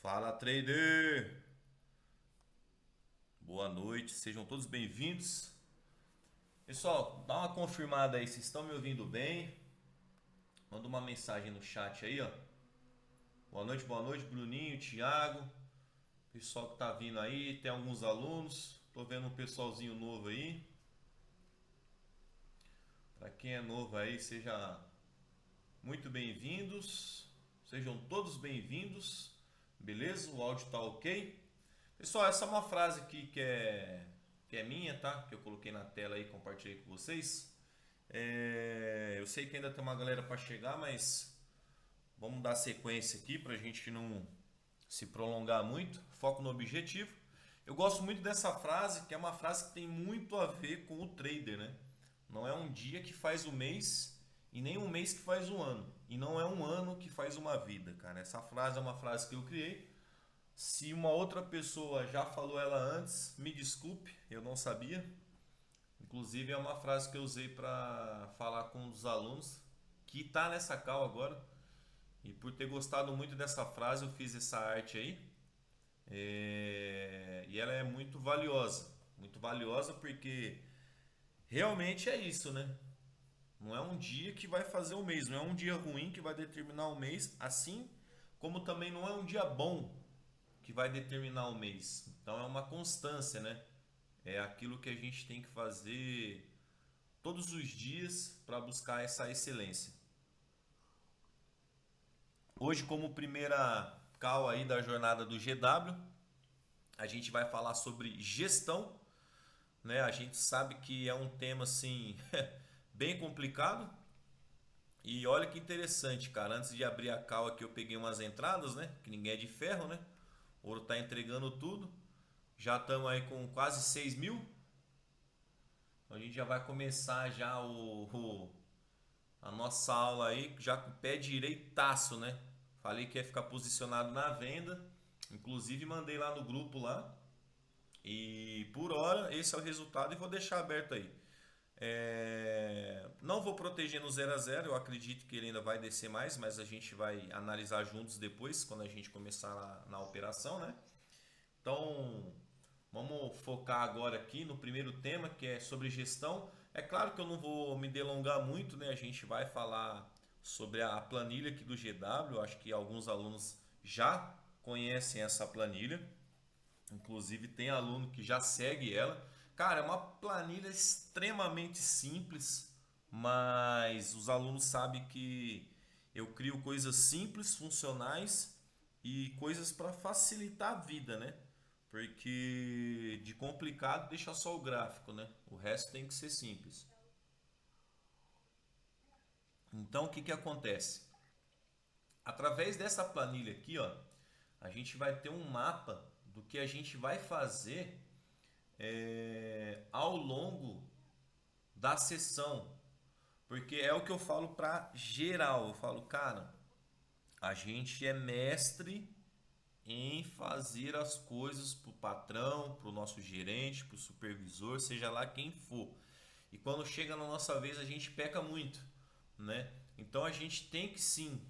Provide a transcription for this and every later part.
Fala, trader! Boa noite, sejam todos bem-vindos. Pessoal, dá uma confirmada aí, vocês estão me ouvindo bem? Manda uma mensagem no chat aí, ó. Boa noite, Bruninho, Thiago, pessoal que tá vindo aí, tem alguns alunos, tô vendo um pessoalzinho novo aí. Para quem é novo aí, seja muito bem-vindos, sejam todos bem-vindos, beleza? O áudio tá ok? Pessoal, essa é uma frase aqui que é minha, tá? Que eu coloquei na tela aí, compartilhei com vocês. Eu sei que ainda tem uma galera para chegar, mas vamos dar sequência aqui para a gente não se prolongar muito. Foco no objetivo. Eu gosto muito dessa frase, que é uma frase que tem muito a ver com o trader, né? Não é um dia que faz o mês e nem um mês que faz um ano. E não é um ano que faz uma vida, cara. Essa frase é uma frase que eu criei. Se uma outra pessoa já falou ela antes, me desculpe, eu não sabia. Inclusive é uma frase que eu usei para falar com um dos alunos que está nessa call agora. E por ter gostado muito dessa frase, eu fiz essa arte aí. E ela é muito valiosa. Muito valiosa porque realmente é isso, né? Não é um dia que vai fazer o mês, não é um dia ruim que vai determinar o mês, assim como também não é um dia bom que vai determinar o mês. Então é uma constância, né? É aquilo que a gente tem que fazer todos os dias para buscar essa excelência. Hoje, como primeira call aí da jornada do GW, a gente vai falar sobre gestão, né? A gente sabe que é um tema assim bem complicado. E olha que interessante, cara. Antes de abrir a call aqui, eu peguei umas entradas, né? Que ninguém é de ferro, né? O ouro tá entregando tudo. Já estamos aí com quase 6.000. Então a gente já vai começar já a nossa aula aí já com o pé direitaço, né? Falei que ia ficar posicionado na venda, inclusive mandei lá no grupo lá. E por hora esse é o resultado e vou deixar aberto aí. Não vou proteger no 0 a 0, eu acredito que ele ainda vai descer mais, mas a gente vai analisar juntos depois, quando a gente começar na operação, né? Então, vamos focar agora aqui no primeiro tema, que é sobre gestão. É claro que eu não vou me delongar muito, né? A gente vai falar sobre a planilha aqui do GW. Acho que alguns alunos já conhecem essa planilha. Inclusive tem aluno que já segue ela. Cara, é uma planilha extremamente simples, mas os alunos sabem que eu crio coisas simples, funcionais e coisas para facilitar a vida, né? Porque de complicado deixa só o gráfico, né? O resto tem que ser simples. Então, o que que acontece? Através dessa planilha aqui, ó, a gente vai ter um mapa do que a gente vai fazer ao longo da sessão. Porque é o que eu falo para geral. Eu falo, cara, a gente é mestre em fazer as coisas para o patrão, para o nosso gerente, para o supervisor, seja lá quem for. E quando chega na nossa vez, a gente peca muito, né? Então a gente tem que sim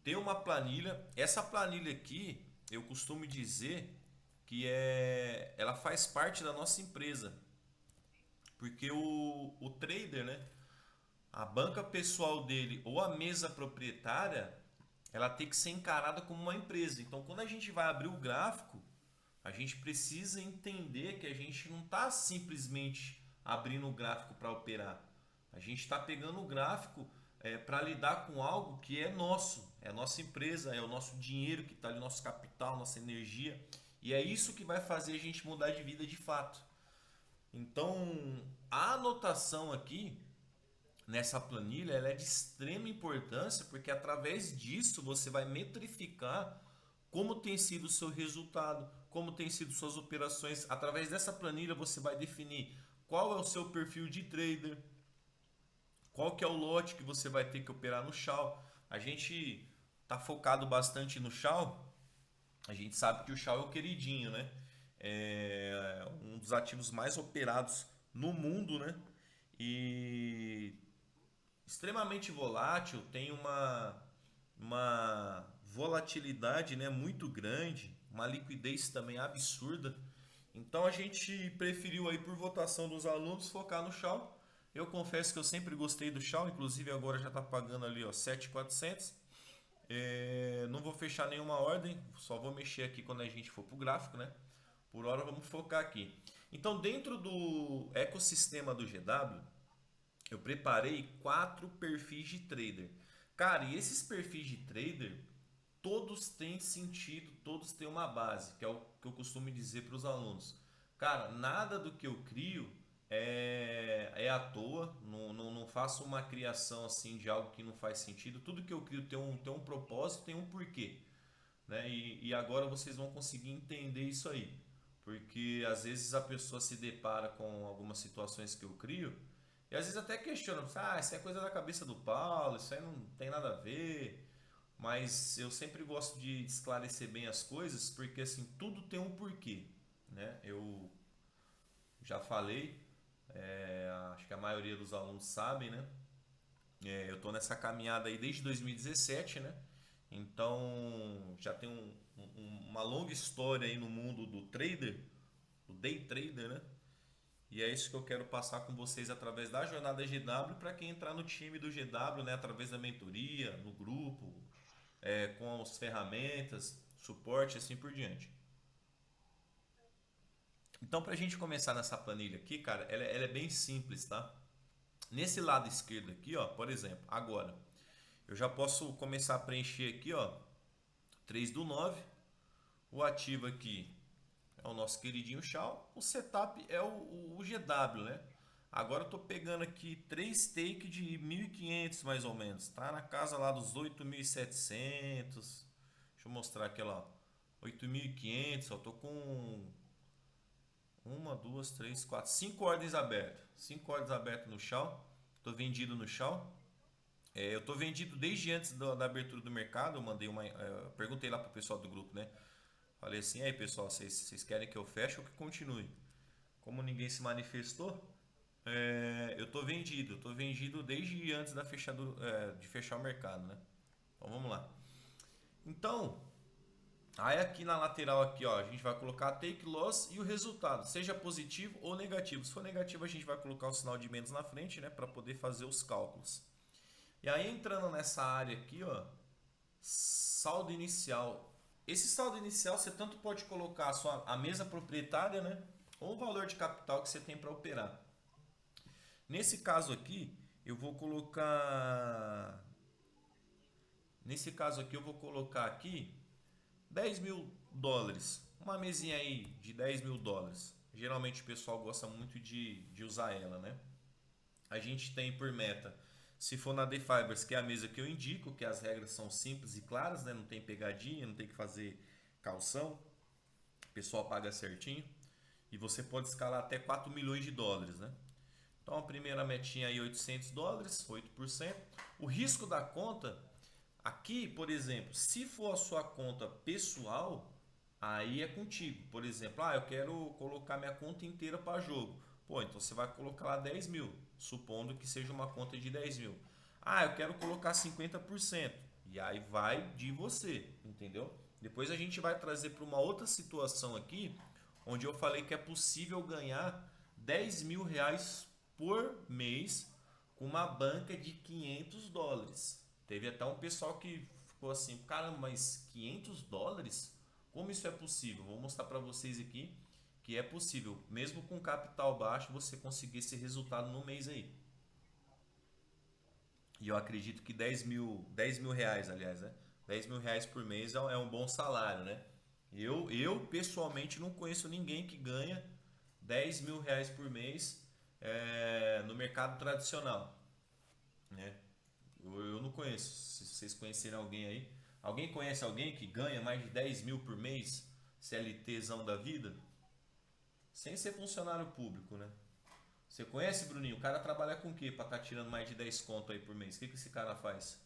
ter uma planilha. Essa planilha aqui, eu costumo dizer que ela faz parte da nossa empresa, porque o trader, né? A banca pessoal dele ou a mesa proprietária, ela tem que ser encarada como uma empresa. Então, quando a gente vai abrir o gráfico, a gente precisa entender que a gente não está simplesmente abrindo o gráfico para operar. A gente está pegando o gráfico para lidar com algo que é nosso, é a nossa empresa, é o nosso dinheiro que está ali, nosso capital, nossa energia. E é isso que vai fazer a gente mudar de vida de fato. Então, a anotação aqui nessa planilha ela é de extrema importância porque através disso você vai metrificar como tem sido o seu resultado, como tem sido suas operações. Através dessa planilha você vai definir qual é o seu perfil de trader, qual que é o lote que você vai ter que operar no Shao. A gente está focado bastante no Shao. A gente sabe que o Shao é o queridinho, né? É um dos ativos mais operados no mundo, né? E extremamente volátil, tem uma volatilidade, né, muito grande, uma liquidez também absurda. Então a gente preferiu aí por votação dos alunos focar no Shaw. Eu confesso que eu sempre gostei do Shaw, inclusive agora já está pagando ali, ó, 7.400. Não vou fechar nenhuma ordem, só vou mexer aqui quando a gente for pro gráfico, né? Por hora vamos focar aqui. Então, dentro do ecossistema do GW, eu preparei 4 perfis de trader. Cara, e esses perfis de trader, todos têm sentido, todos têm uma base, que é o que eu costumo dizer para os alunos. Cara, nada do que eu crio é à toa, não faço uma criação assim de algo que não faz sentido. Tudo que eu crio tem um propósito, tem um porquê, né? E agora vocês vão conseguir entender isso aí, porque às vezes a pessoa se depara com algumas situações que eu crio e às vezes até questiona, isso é coisa da cabeça do Paulo, isso aí não tem nada a ver. Mas eu sempre gosto de esclarecer bem as coisas, porque assim, tudo tem um porquê, né? Eu já falei, acho que a maioria dos alunos sabem, né? Eu estou nessa caminhada aí desde 2017, né? Então já tem uma longa história aí no mundo do trader, do day trader, né? E é isso que eu quero passar com vocês através da jornada GW para quem entrar no time do GW, né? Através da mentoria, no grupo, com as ferramentas, suporte, assim por diante. Então, para a gente começar nessa planilha aqui, cara, ela é bem simples, tá? Nesse lado esquerdo aqui, ó, por exemplo, agora, eu já posso começar a preencher aqui, ó, 3/9. O ativo aqui é o nosso queridinho Shaw. O setup é o GW, né? Agora eu tô pegando aqui 3 take de 1.500 mais ou menos. Tá na casa lá dos 8.700. Deixa eu mostrar aqui, ó. 8.500. Eu tô com uma, duas, três, quatro, 5 ordens abertas. 5 ordens abertas no Shaw. Tô vendido no Shaw. Eu tô vendido desde antes da abertura do mercado. Eu mandei perguntei lá pro pessoal do grupo, né? Falei assim, aí pessoal, vocês querem que eu feche ou que continue? Como ninguém se manifestou, eu tô vendido desde antes de fechar o mercado, né? Então vamos lá. Então, aí aqui na lateral aqui, ó, a gente vai colocar take loss e o resultado, seja positivo ou negativo. Se for negativo, a gente vai colocar o sinal de menos na frente, né, para poder fazer os cálculos. E aí entrando nessa área aqui, ó, saldo inicial. Esse saldo inicial você tanto pode colocar a mesa proprietária, né, ou o valor de capital que você tem para operar. Nesse caso aqui, eu vou colocar. Nesse caso aqui, eu vou colocar aqui 10 mil dólares. Uma mesinha aí de 10 mil dólares. Geralmente o pessoal gosta muito de usar ela, né? A gente tem por meta, se for na The Fibers, que é a mesa que eu indico, que as regras são simples e claras, né? Não tem pegadinha, não tem que fazer calção. O pessoal paga certinho. E você pode escalar até 4 milhões de dólares, né? Então a primeira metinha aí 800 dólares, 8%. O risco da conta, aqui, por exemplo, se for a sua conta pessoal, aí é contigo. Por exemplo, eu quero colocar minha conta inteira para jogo. Pô, então você vai colocar lá 10 mil, supondo que seja uma conta de 10 mil. Eu quero colocar 50%. E aí vai de você, entendeu? Depois a gente vai trazer para uma outra situação aqui, onde eu falei que é possível ganhar 10 mil reais por mês com uma banca de 500 dólares. Teve até um pessoal que ficou assim, caramba, mas 500 dólares? Como isso é possível? Vou mostrar para vocês aqui que é possível, mesmo com capital baixo, você conseguir esse resultado no mês aí. E eu acredito que 10 mil reais, aliás, né? 10 mil reais por mês é um bom salário, né? Eu pessoalmente não conheço ninguém que ganha 10 mil reais por mês no mercado tradicional, né? Eu não conheço. Se vocês conhecerem alguém aí, alguém conhece alguém que ganha mais de 10 mil por mês, CLTzão da vida, sem ser funcionário público, né? Você conhece, Bruninho? O cara trabalha com o quê para estar tirando mais de 10 conto aí por mês? O que esse cara faz?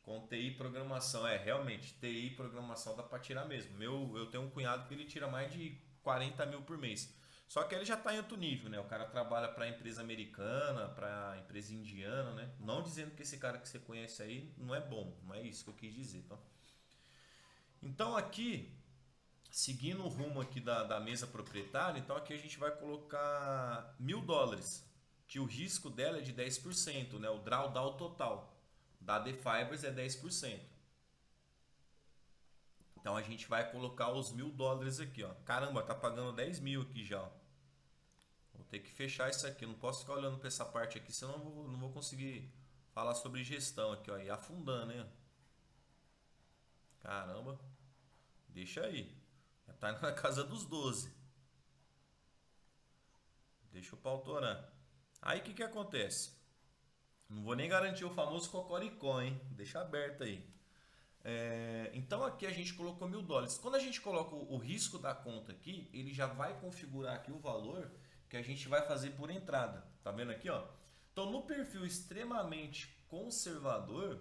Com TI e programação. Realmente, TI e programação dá para tirar mesmo. Eu tenho um cunhado que ele tira mais de 40 mil por mês. Só que ele já está em outro nível, né? O cara trabalha para empresa americana, para empresa indiana, né? Não dizendo que esse cara que você conhece aí não é bom, não é isso que eu quis dizer, tá? Então aqui, seguindo o rumo aqui da mesa proprietária, então aqui a gente vai colocar US$ 1.000, que o risco dela é de 10%, né? O drawdown total da The Fibers é 10%. Então a gente vai colocar os US$ 1.000 aqui, ó. Caramba, tá pagando 10 mil aqui já, ó. Vou ter que fechar isso aqui. Eu não posso ficar olhando para essa parte aqui, senão eu não vou conseguir falar sobre gestão aqui, ó. E afundando, hein? Caramba, deixa aí. Já tá na casa dos 12. Deixa o pau torar. Aí o que que acontece? Não vou nem garantir o famoso cocoricó, hein? Deixa aberto aí. Então aqui a gente colocou US$ 1.000. Quando a gente coloca o risco da conta aqui, ele já vai configurar aqui o valor que a gente vai fazer por entrada. Tá vendo aqui, ó? Então no perfil extremamente conservador,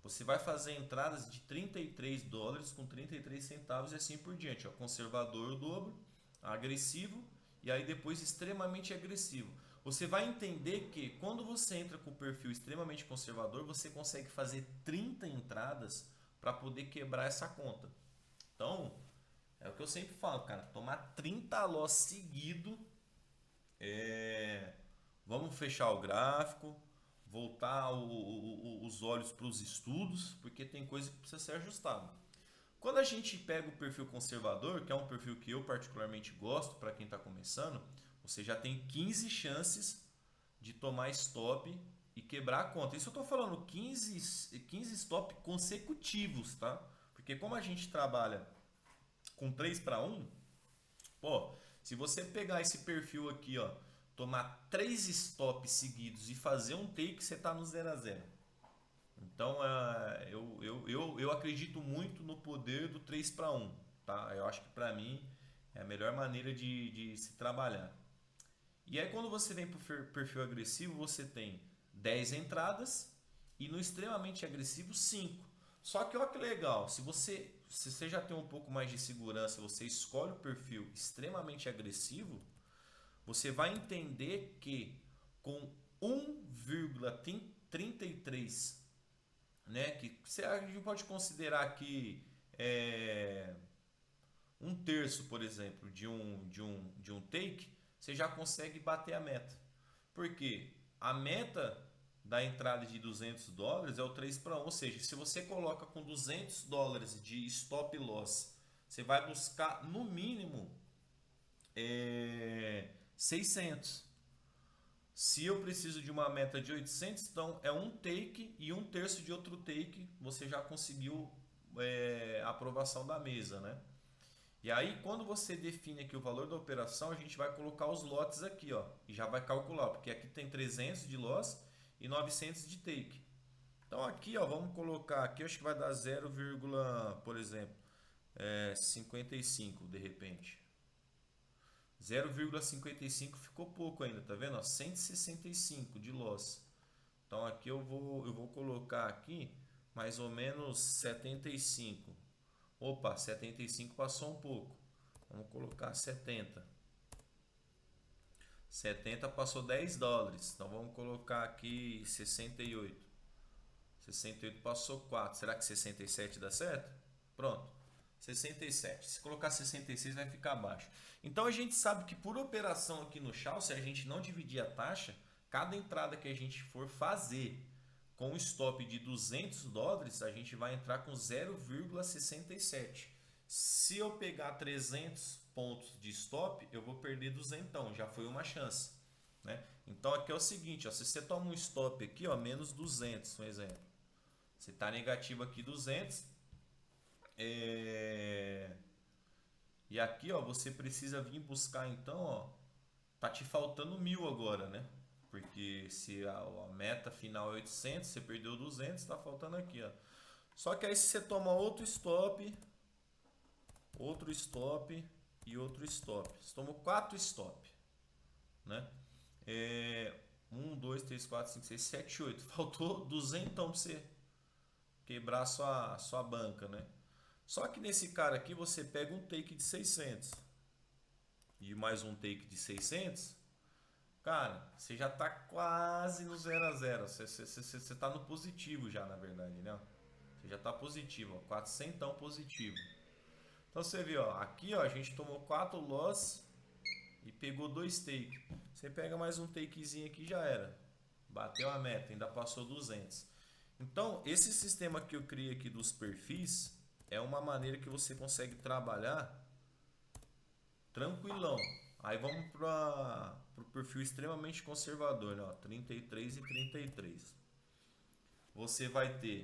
você vai fazer entradas de US$ 33 com 33 centavos e assim por diante, ó. Conservador o dobro, agressivo e aí depois extremamente agressivo. Você vai entender que quando você entra com o perfil extremamente conservador, você consegue fazer 30 entradas para poder quebrar essa conta. Então, é o que eu sempre falo, cara, tomar 30 loss seguido, vamos fechar o gráfico, voltar os olhos para os estudos, porque tem coisa que precisa ser ajustada. Quando a gente pega o perfil conservador, que é um perfil que eu particularmente gosto para quem está começando, você já tem 15 chances de tomar stop e quebrar a conta. Isso eu estou falando 15 stop consecutivos, tá? Porque como a gente trabalha com 3 para 1, pô, se você pegar esse perfil aqui, ó, tomar 3 stops seguidos e fazer um take, você está no 0 a 0. Então eu acredito muito no poder do 3 para 1, tá? Eu acho que para mim é a melhor maneira de se trabalhar. E aí quando você vem para o perfil agressivo, você tem 10 entradas e no extremamente agressivo 5. Só que olha que legal, se você já tem um pouco mais de segurança, você escolhe o perfil extremamente agressivo, você vai entender que com 1,33, né, que a gente pode considerar aqui um terço, por exemplo, de um take, você já consegue bater a meta. Porque a meta da entrada de US$ 200 é o 3 para 1, ou seja, se você coloca com US$ 200 de stop loss, você vai buscar no mínimo 600. Se eu preciso de uma meta de 800, então é um take e um terço de outro take, você já conseguiu a aprovação da mesa, né? E aí, quando você define aqui o valor da operação, a gente vai colocar os lotes aqui, ó, e já vai calcular, porque aqui tem 300 de loss e 900 de take. Então aqui, ó, vamos colocar aqui, acho que vai dar 0, por exemplo, 55 de repente. 0,55 ficou pouco ainda, tá vendo? 165 de loss. Então aqui eu vou colocar aqui mais ou menos 75. Opa, 75 passou um pouco. Vamos colocar 70. 70 passou US$ 10. Então vamos colocar aqui 68. 68 passou 4. Será que 67 dá certo? Pronto. 67. Se colocar 66 vai ficar abaixo. Então a gente sabe que por operação aqui no Shaw, se a gente não dividir a taxa, cada entrada que a gente for fazer com um stop de US$ 200, a gente vai entrar com 0,67. Se eu pegar 300 pontos de stop, eu vou perder 200, então já foi uma chance, né? Então aqui é o seguinte, ó, se você toma um stop aqui, ó, menos 200, um exemplo. Você está negativo aqui 200, e aqui, ó, você precisa vir buscar, então, ó, tá te faltando 1.000 agora, né? Porque se a meta final é 800, você perdeu 200, tá faltando aqui, ó. Só que aí se você toma outro stop e outro stop, você tomou 4 stop, né? 1, 2, 3, 4, 5, 6, 7, 8. Faltou 200 então pra você quebrar sua banca, né? Só que nesse cara aqui você pega um take de 600. e mais um take de 600, cara, você já tá quase no 0 a 0. Você tá no positivo já, na verdade, né? Você já tá positivo, ó, 400 positivo. Então você vê, ó, aqui ó, a gente tomou 4 loss e pegou 2 take. Você pega mais um takezinho aqui, já era. Bateu a meta, ainda passou 200. Então, esse sistema que eu criei aqui dos perfis é uma maneira que você consegue trabalhar tranquilão. Aí vamos para o perfil extremamente conservador, né? Ó, 33 e 33. Você vai ter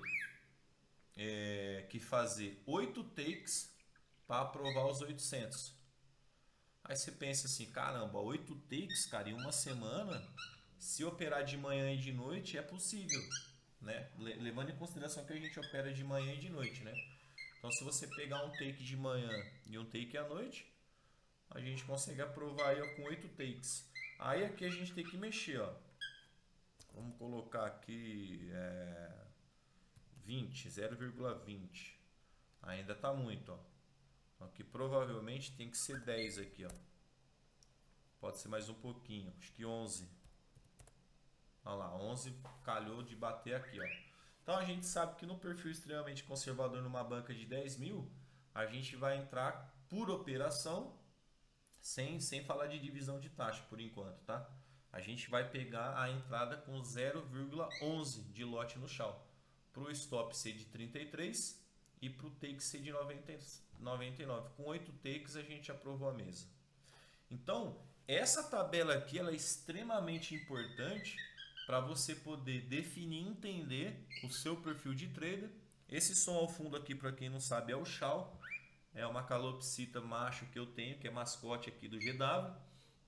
que fazer 8 takes para aprovar os 800. Aí você pensa assim, caramba, 8 takes, cara, em uma semana, se operar de manhã e de noite é possível, né? Levando em consideração que a gente opera de manhã e de noite, né? Então, se você pegar um take de manhã e um take à noite, a gente consegue aprovar aí ó, com 8 takes. Aí aqui a gente tem que mexer, ó. Vamos colocar aqui 20, 0,20. Ainda tá muito, ó. Aqui provavelmente tem que ser 10 aqui, ó. Pode ser mais um pouquinho, acho que 11. Olha lá, 11 calhou de bater aqui, ó. Então a gente sabe que no perfil extremamente conservador, numa banca de 10 mil, a gente vai entrar por operação, sem falar de divisão de taxa por enquanto, tá? A gente vai pegar a entrada com 0,11 de lote no chão. Para o stop ser de 33 e para o take ser de 99. Com 8 takes a gente aprovou a mesa. Então, essa tabela aqui ela é extremamente importante para você poder definir e entender o seu perfil de trader. Esse som ao fundo aqui, para quem não sabe, é o Shao. É uma calopsita macho que eu tenho, que é mascote aqui do GW.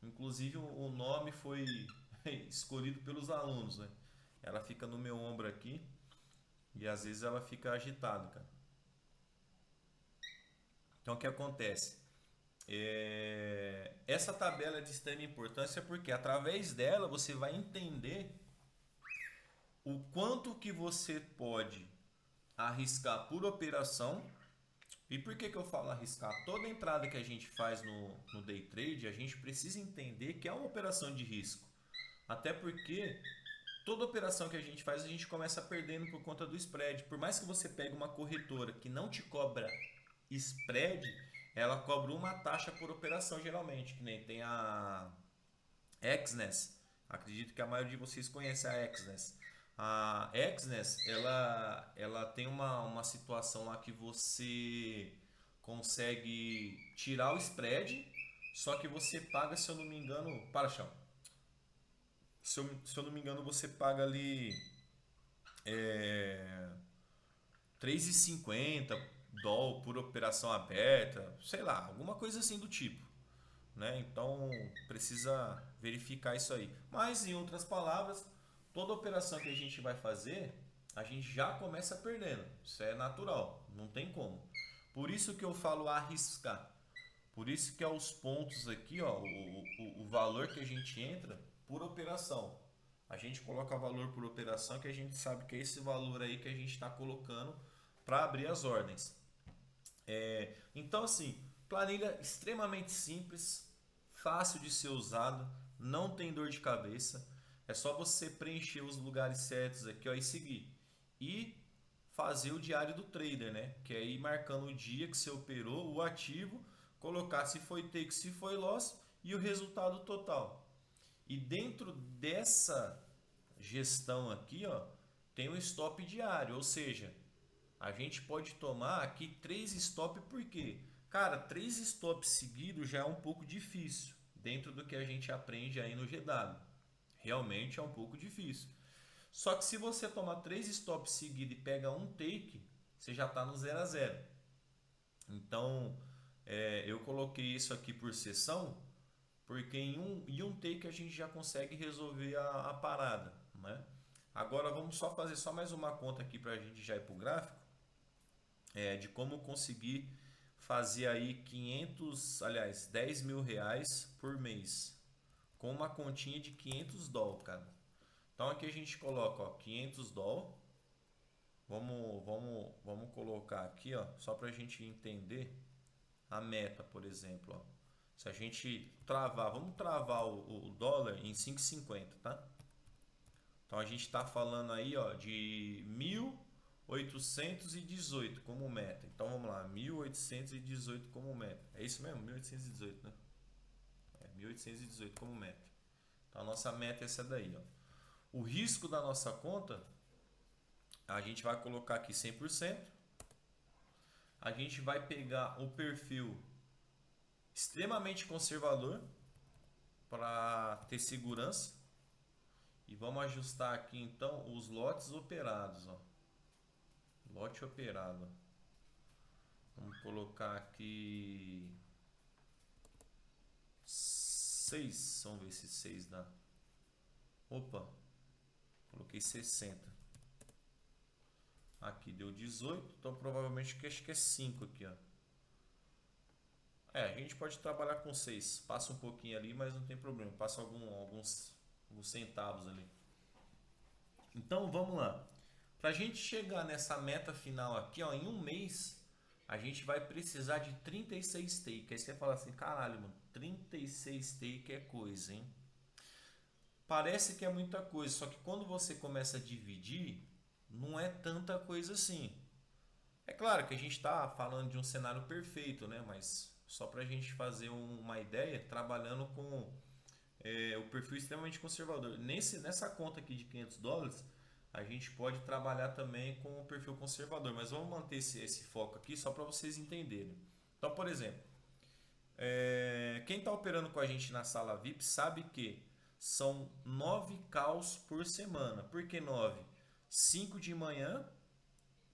Inclusive o nome foi escolhido pelos alunos, né? Ela fica no meu ombro aqui e às vezes ela fica agitada, cara. Então o que acontece? Essa tabela é de extrema importância porque através dela você vai entender o quanto que você pode arriscar por operação. E por que eu falo arriscar? Toda entrada que a gente faz no day trade, a gente precisa entender que é uma operação de risco. Até porque toda operação que a gente faz, a gente começa perdendo por conta do spread. Por mais que você pegue uma corretora que não te cobra spread, ela cobra uma taxa por operação geralmente, que nem tem a Exness. Acredito que a maioria de vocês conhece a Exness. A Exness, ela tem uma situação lá que você consegue tirar o spread, só que você paga, se eu não me engano, para chão. Se eu não me engano, você paga ali 3,50 dólar por operação aberta, sei lá, alguma coisa assim do tipo, né? Então precisa verificar isso aí. Mas em outras palavras, toda operação que a gente vai fazer, a gente já começa perdendo. Isso é natural, não tem como. Por isso que eu falo arriscar. Por isso que é os pontos aqui, ó, o valor que a gente entra por operação. A gente coloca valor por operação que a gente sabe que é esse valor aí que a gente está colocando para abrir as ordens. Então assim, planilha extremamente simples, fácil de ser usado, não tem dor de cabeça. É só você preencher os lugares certos aqui ó, e seguir. E fazer o diário do trader, né? Que é ir marcando o dia que você operou, o ativo, colocar se foi take, se foi loss e o resultado total. E dentro dessa gestão aqui, ó, tem o stop diário, ou seja, a gente pode tomar aqui 3 stop por quê? Cara, 3 stops seguidos já é um pouco difícil dentro do que a gente aprende aí no GW. Realmente é um pouco difícil. Só que se você tomar 3 stops seguidos e pega um take, você já está no 0 a 0. Então, eu coloquei isso aqui por sessão, porque em um take a gente já consegue resolver a parada, né? Agora vamos só fazer só mais uma conta aqui para a gente já ir para o gráfico, de como conseguir fazer aí 500, aliás, 10 mil reais por mês, com uma continha de 500 dólares, cara. Então aqui a gente coloca, ó, 500 dólares. Vamos colocar aqui, ó, só para a gente entender a meta, por exemplo, ó. Se a gente travar, vamos travar o dólar em 5,50, tá? Então a gente está falando aí, ó, de 1818 como meta. Então vamos lá, 1818 como meta. É isso mesmo? 1818, né? É 1818 como meta. Então a nossa meta é essa daí, ó. O risco da nossa conta, a gente vai colocar aqui 100%. A gente vai pegar o perfil extremamente conservador para ter segurança. E vamos ajustar aqui então os lotes operados, ó. Lote operado. Vamos colocar aqui 6. Vamos ver se 6 dá. Opa, coloquei 60. Aqui deu 18, então provavelmente acho que é 5 aqui, ó. A gente pode trabalhar com 6. Passa um pouquinho ali, mas não tem problema. Passa alguns centavos ali. Então vamos lá. Para a gente chegar nessa meta final aqui, ó, em um mês, a gente vai precisar de 36 take. Aí você fala assim, caralho, mano, 36 take é coisa, hein? Parece que é muita coisa, só que quando você começa a dividir, não é tanta coisa assim. É claro que a gente está falando de um cenário perfeito, né? Mas só para a gente fazer uma ideia, trabalhando com o perfil extremamente conservador. Nessa conta aqui de $500, a gente pode trabalhar também com o perfil conservador, mas vamos manter esse foco aqui só para vocês entenderem. Então, por exemplo, quem está operando com a gente na sala VIP sabe que são 9 calls por semana. Por que 9? 5 de manhã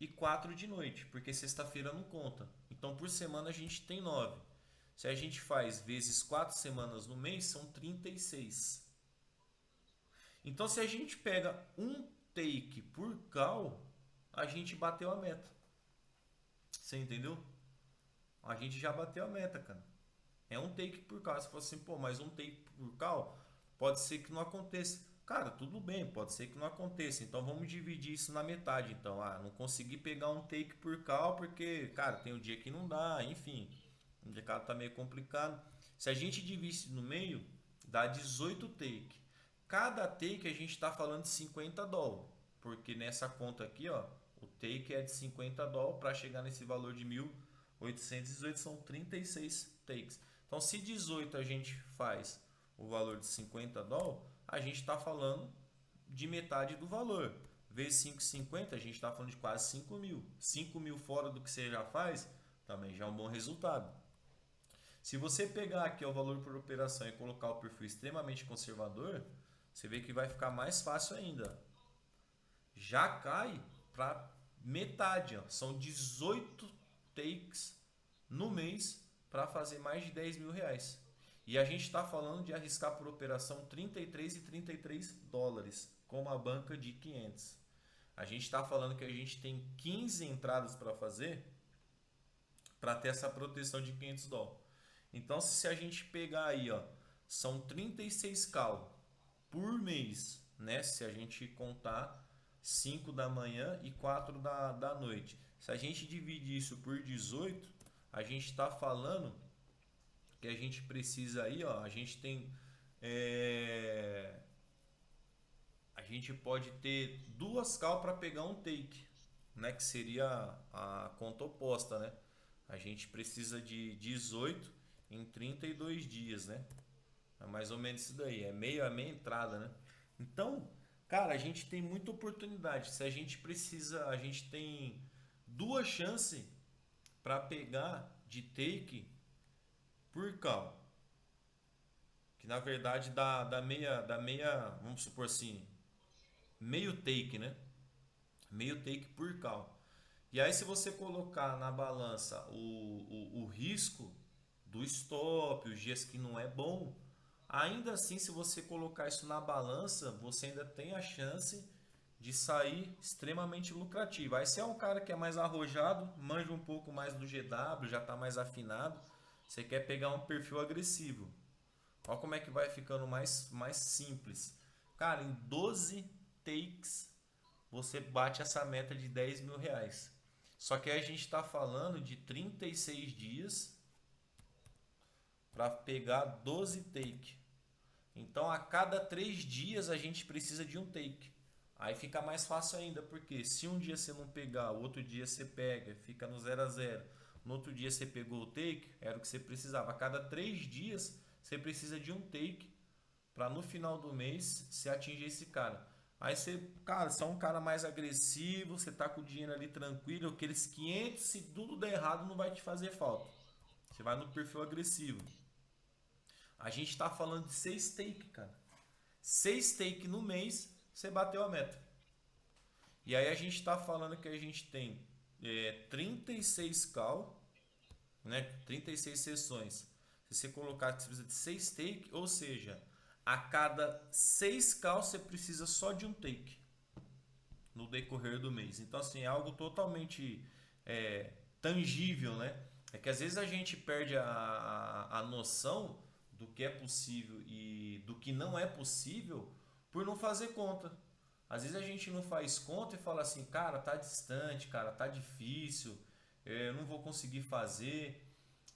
e 4 de noite, porque sexta-feira não conta. Então, por semana a gente tem 9. Se a gente faz vezes 4 semanas no mês, são 36. Então, se a gente pega um take por call, a gente bateu a meta. Você entendeu? A gente já bateu a meta, cara. É um take por call. Se fosse assim, pô, mas um take por call, pode ser que não aconteça. Cara, tudo bem, pode ser que não aconteça. Então vamos dividir isso na metade. Então, não consegui pegar um take por call porque, cara, tem um dia que não dá, enfim. O mercado tá meio complicado. Se a gente dividir no meio, dá 18 take. Cada take a gente está falando de $50. Porque nessa conta aqui, ó, o take é de $50 para chegar nesse valor de 1.818, são 36 takes. Então, se 18 a gente faz o valor de $50, a gente está falando de metade do valor. Vezes 5,50, a gente está falando de quase 5 mil. 5 mil fora do que você já faz, também já é um bom resultado. Se você pegar aqui o valor por operação e colocar o perfil extremamente conservador, você vê que vai ficar mais fácil ainda. Já cai para metade, ó. São 18 takes no mês para fazer mais de 10 mil reais. E a gente está falando de arriscar por operação 33 e 33 dólares com uma banca de 500. A gente está falando que a gente tem 15 entradas para fazer para ter essa proteção de 500 dólares. Então, se a gente pegar aí, ó, são 36 cal por mês, né? Se a gente contar 5 da manhã e 4 da noite. Se a gente dividir isso por 18, a gente está falando que a gente precisa aí, ó, a gente tem a gente pode ter 2 cal para pegar um take, né, que seria a conta oposta, né? A gente precisa de 18 em 32 dias, né? É mais ou menos isso daí, é meia entrada, né? Então, cara, a gente tem muita oportunidade. Se a gente precisa, a gente tem 2 chances para pegar de take por call, que na verdade dá meia, vamos supor assim, meio take, né? Meio take por call. E aí, se você colocar na balança o risco do stop, os dias que não é bom, ainda assim, se você colocar isso na balança, você ainda tem a chance de sair extremamente lucrativo. Aí, se é um cara que é mais arrojado, manja um pouco mais do GW, já está mais afinado, você quer pegar um perfil agressivo. Olha como é que vai ficando mais simples. Cara, em 12 takes, você bate essa meta de 10 mil reais. Só que aí a gente está falando de 36 dias para pegar 12 take. Então a cada 3 dias a gente precisa de um take. Aí fica mais fácil ainda, porque se um dia você não pegar, o outro dia você pega, fica no 0 a 0. No outro dia você pegou o take, era o que você precisava. A cada 3 dias você precisa de um take para no final do mês você atingir esse cara. Aí você, cara, você é um cara mais agressivo, você tá com o dinheiro ali tranquilo, aqueles 500, se tudo der errado, não vai te fazer falta. Você vai no perfil agressivo. A gente tá falando de 6 take, cara. 6 take no mês, você bateu a meta. E aí a gente tá falando que a gente tem 36 call, né? 36 sessões. Se você colocar que você precisa de 6 take, ou seja, a cada 6 call você precisa só de um take no decorrer do mês. Então, assim, é algo totalmente tangível, né? É que às vezes a gente perde a noção do que é possível e do que não é possível por não fazer conta. Às vezes a gente não faz conta e fala assim, cara, tá distante, cara, tá difícil, eu não vou conseguir fazer.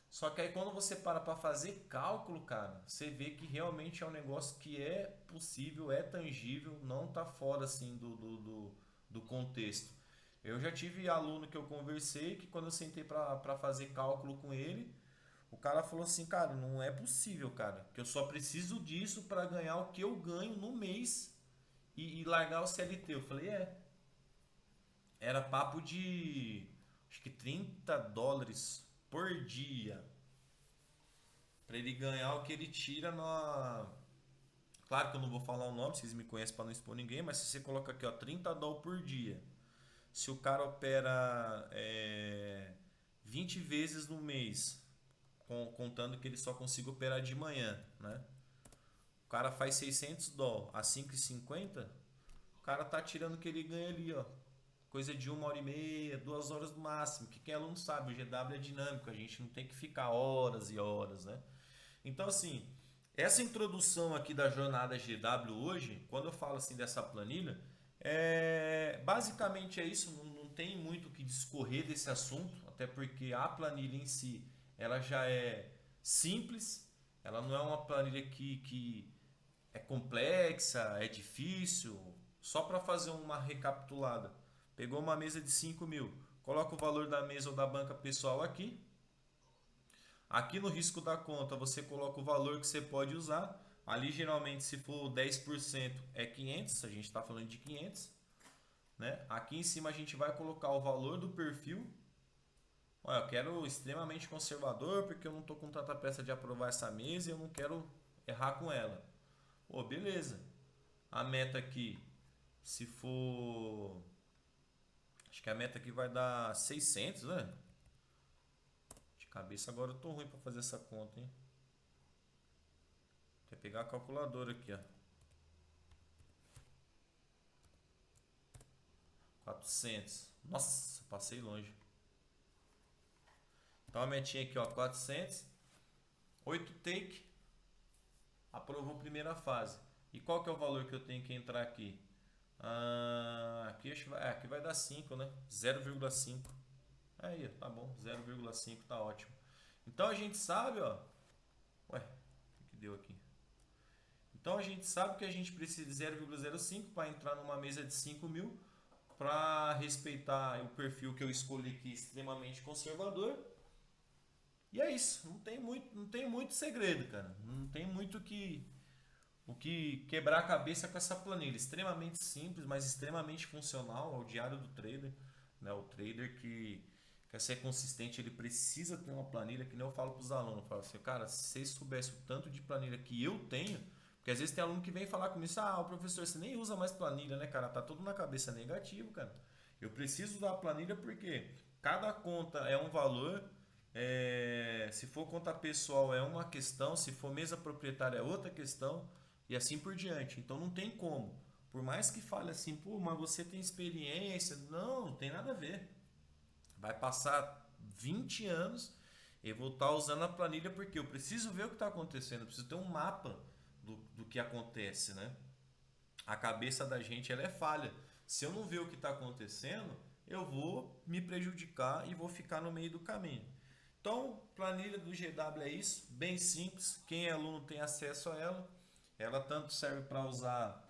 Só que aí quando você para fazer cálculo, cara, você vê que realmente é um negócio que é possível, é tangível, não tá fora assim do contexto. Eu já tive aluno que eu conversei que quando eu sentei para fazer cálculo com ele, o cara falou assim, cara, não é possível, cara, que eu só preciso disso para ganhar o que eu ganho no mês e largar o CLT. Eu falei, era papo de acho que US$ 30 por dia para ele ganhar o que ele tira na. Claro que eu não vou falar o nome, vocês me conhecem para não expor ninguém, mas se você coloca aqui, ó, US$ 30 por dia, se o cara opera 20 vezes no mês, contando que ele só consiga operar de manhã, né? O cara faz US$ 600 a 5,50, o cara tá tirando o que ele ganha ali, ó. Coisa de 1h30, 2 horas no máximo. Que quem aluno sabe, o GW é dinâmico, a gente não tem que ficar horas e horas, né? Então, assim, essa introdução aqui da jornada GW hoje, quando eu falo assim dessa planilha, basicamente é isso, não tem muito o que discorrer desse assunto, até porque a planilha em si, ela já é simples, ela não é uma planilha que é complexa, é difícil, só para fazer uma recapitulada. Pegou uma mesa de 5 mil, coloca o valor da mesa ou da banca pessoal aqui. Aqui no risco da conta você coloca o valor que você pode usar. Ali geralmente se for 10% é 500, a gente está falando de 500. Né? Aqui em cima a gente vai colocar o valor do perfil. Olha, eu quero extremamente conservador porque eu não estou com tanta pressa de aprovar essa mesa e eu não quero errar com ela. Pô, beleza. A meta aqui, se for... Acho que a meta aqui vai dar 600, né? De cabeça agora eu tô ruim para fazer essa conta, hein? Vou pegar a calculadora aqui, ó. 400. Nossa, passei longe. Então a metinha aqui, ó, 400. 8 take. Aprovou a primeira fase. E qual que é o valor que eu tenho que entrar aqui? Aqui, aqui vai dar 5, né? 0,5. Aí, tá bom. 0,5 tá ótimo. Então a gente sabe, ó. Ué, o que deu aqui? Então a gente sabe que a gente precisa de 0,05 para entrar numa mesa de 5 mil, para respeitar o perfil que eu escolhi aqui, extremamente conservador. E é isso, não tem muito segredo, cara. Não tem muito o que quebrar a cabeça com essa planilha. Extremamente simples, mas extremamente funcional. É o diário do trader, né? O trader que quer ser consistente, ele precisa ter uma planilha, que nem eu falo para os alunos. Eu falo assim, cara, se vocês soubessem o tanto de planilha que eu tenho, porque às vezes tem aluno que vem falar comigo, o professor, você nem usa mais planilha, né, cara? Tá tudo na cabeça negativo, cara. Eu preciso da planilha porque cada conta é um valor, se for conta pessoal é uma questão, se for mesa proprietária é outra questão e assim por diante. Então não tem como. Por mais que fale assim, pô, mas você tem experiência. Não, não tem nada a ver. Vai passar 20 anos e vou estar usando a planilha porque eu preciso ver o que está acontecendo, eu preciso ter um mapa do que acontece, né? A cabeça da gente ela é falha. Se eu não ver o que está acontecendo, eu vou me prejudicar e vou ficar no meio do caminho. Então, planilha do GW é isso, bem simples. Quem é aluno tem acesso a ela. Ela tanto serve para usar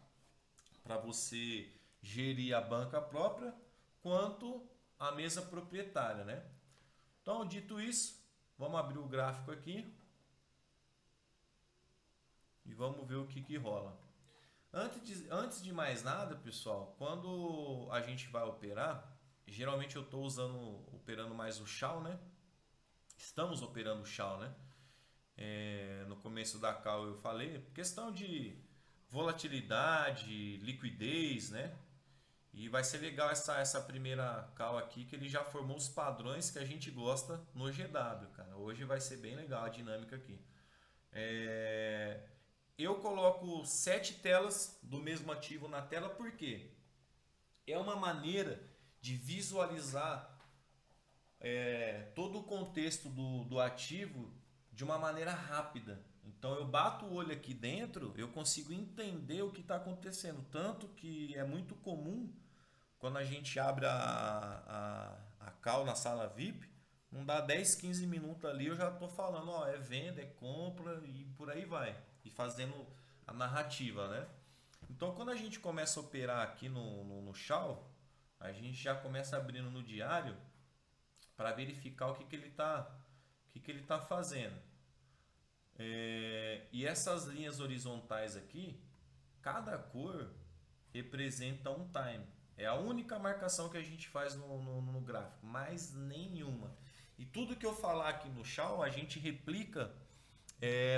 para você gerir a banca própria, quanto a mesa proprietária, né? Então, dito isso, vamos abrir o gráfico aqui e vamos ver o que rola. Antes de mais nada, pessoal, quando a gente vai operar, geralmente eu estou operando mais o Shao, né? Estamos operando o Shao, né? No começo da call eu falei, questão de volatilidade, liquidez, né? E vai ser legal essa primeira call aqui, que ele já formou os padrões que a gente gosta no GW, cara. Hoje vai ser bem legal a dinâmica aqui. Eu coloco 7 telas do mesmo ativo na tela, porque é uma maneira de visualizar todo o contexto do ativo de uma maneira rápida. Então eu bato o olho aqui dentro, eu consigo entender o que está acontecendo. Tanto que é muito comum quando a gente abre a call na sala VIP, não dá 10, 15 minutos ali, eu já estou falando, ó, é venda, é compra e por aí vai. E fazendo a narrativa, né? Então quando a gente começa a operar aqui no Shao, a gente já começa abrindo no diário para verificar o que ele tá fazendo. E essas linhas horizontais aqui, cada cor representa um time. É a única marcação que a gente faz no gráfico, mais nenhuma. E tudo que eu falar aqui no Shao, a gente replica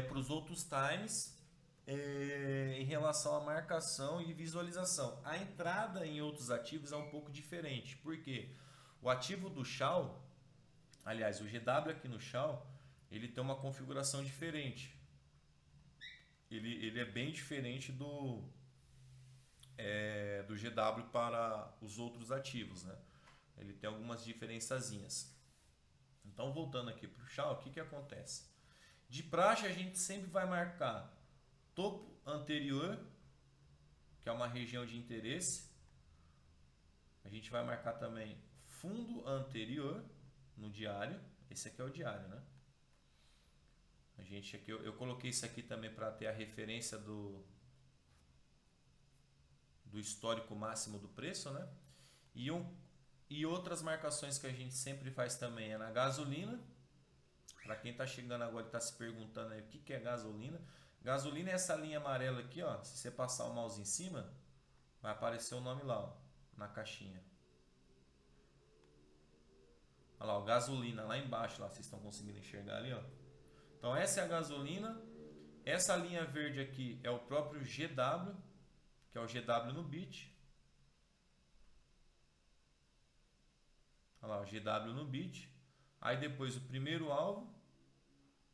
para os outros times em relação à marcação e visualização. A entrada em outros ativos é um pouco diferente, porque o ativo do Shao, aliás, o GW aqui no Shao, ele tem uma configuração diferente. Ele é bem diferente do GW para os outros ativos, né? Ele tem algumas diferençazinhas. Então, voltando aqui para o Shao, o que acontece? De praxe, a gente sempre vai marcar topo anterior, que é uma região de interesse. A gente vai marcar também fundo anterior no diário. Esse aqui é o diário, né? Eu coloquei isso aqui também para ter a referência do histórico máximo do preço, né? E outras marcações que a gente sempre faz também é na gasolina. Para quem está chegando agora e está se perguntando aí o que é gasolina. Gasolina é essa linha amarela aqui, ó. Se você passar o mouse em cima, vai aparecer o nome lá, ó, na caixinha. Olha lá, ó, gasolina lá embaixo, lá, vocês estão conseguindo enxergar ali, ó. Então essa é a gasolina. Essa linha verde aqui é o próprio GW, que é o GW no bit. Olha lá, o GW no bit. Aí depois o primeiro alvo,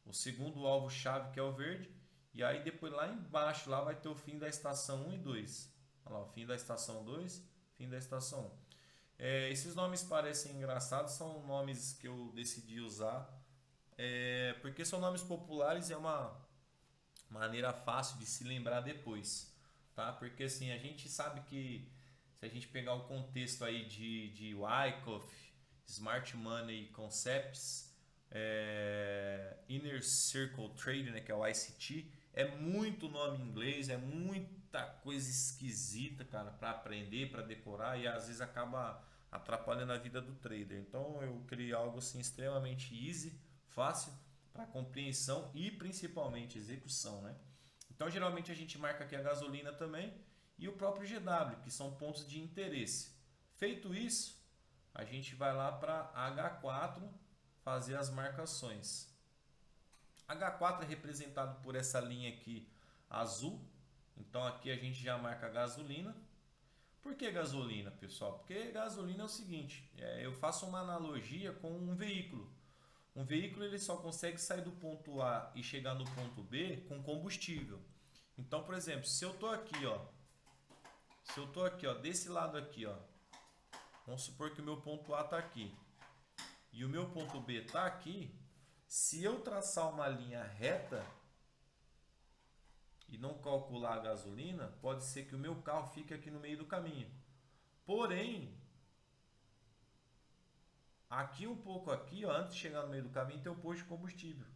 o segundo alvo chave, que é o verde, e aí depois lá embaixo lá vai ter o fim da estação 1 e 2. Olha lá, o fim da estação 2, fim da estação 1. Esses nomes parecem engraçados, são nomes que eu decidi usar, porque são nomes populares e é uma maneira fácil de se lembrar depois, tá? Porque assim, a gente sabe que se a gente pegar o contexto aí de Wyckoff, Smart Money Concepts, Inner Circle Trading, né, que é o ICT, é muito nome em inglês, é muita coisa esquisita, cara, para aprender, para decorar, e às vezes acaba atrapalhando a vida do trader. Então eu criei algo assim extremamente easy, fácil para compreensão e principalmente execução, né? Então geralmente a gente marca aqui a gasolina também e o próprio GW, que são pontos de interesse. Feito isso, a gente vai lá para H4 fazer as marcações. H4 é representado por essa linha aqui azul. Então aqui a gente já marca a gasolina. Por que gasolina, pessoal? Porque gasolina é o seguinte, eu faço uma analogia com um veículo. Um veículo ele só consegue sair do ponto A e chegar no ponto B com combustível. Então, por exemplo, se eu tô aqui, ó, desse lado aqui, ó, vamos supor que o meu ponto A está aqui e o meu ponto B está aqui. Se eu traçar uma linha reta e não calcular a gasolina, pode ser que o meu carro fique aqui no meio do caminho. Porém, aqui um pouco aqui, ó, antes de chegar no meio do caminho, tem um posto de combustível.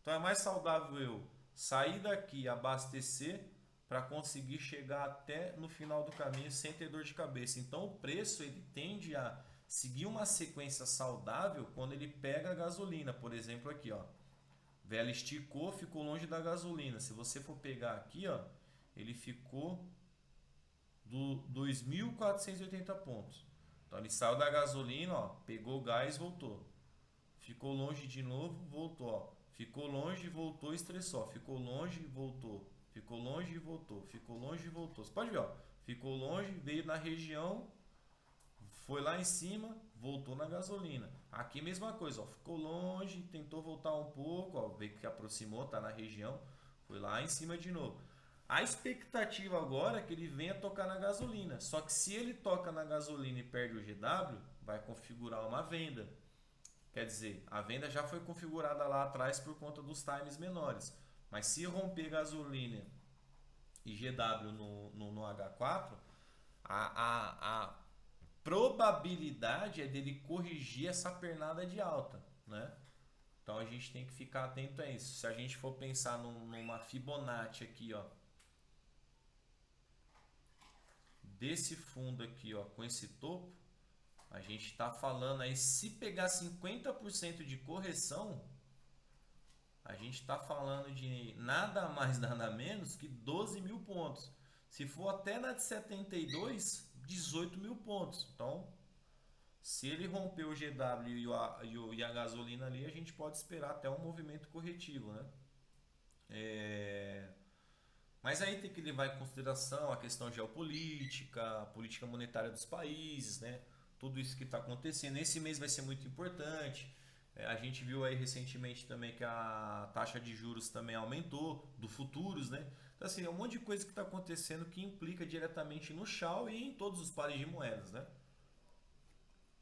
Então é mais saudável eu sair daqui, abastecer, para conseguir chegar até no final do caminho sem ter dor de cabeça. Então o preço ele tende a seguir uma sequência saudável quando ele pega a gasolina. Por exemplo, aqui, ó. Ela esticou, ficou longe da gasolina. Se você for pegar aqui, ó, ele ficou do 2.480 pontos. Então ele saiu da gasolina, ó, pegou o gás, voltou. Ficou longe de novo, voltou, ó. Ficou longe, voltou, estressou. Ficou longe, voltou. Ficou longe e voltou. Ficou longe e voltou. Você pode ver, ó. Ficou longe, veio na região, foi lá em cima, voltou na gasolina. Aqui mesma coisa, ó. Ficou longe, tentou voltar um pouco, ó. Veio que aproximou, tá na região, foi lá em cima de novo. A expectativa agora é que ele venha tocar na gasolina. Só que se ele toca na gasolina e perde o GW, vai configurar uma venda. Quer dizer, a venda já foi configurada lá atrás por conta dos times menores. Mas se romper gasolina e GW no H4, a probabilidade é dele corrigir essa pernada de alta, né? Então a gente tem que ficar atento a isso. Se a gente for pensar numa Fibonacci aqui, ó, desse fundo aqui, ó, com esse topo, a gente está falando aí, se pegar 50% de correção, a gente está falando de nada mais, nada menos que 12 mil pontos. Se for até na de 72, 18 mil pontos. Então, se ele romper o GW e a gasolina ali, a gente pode esperar até um movimento corretivo, né? Mas aí tem que levar em consideração a questão geopolítica, a política monetária dos países, né? Tudo isso que está acontecendo. Esse mês vai ser muito importante. A gente viu aí recentemente também que a taxa de juros também aumentou, do futuros, né? Então, assim, é um monte de coisa que está acontecendo que implica diretamente no Shao e em todos os pares de moedas, né?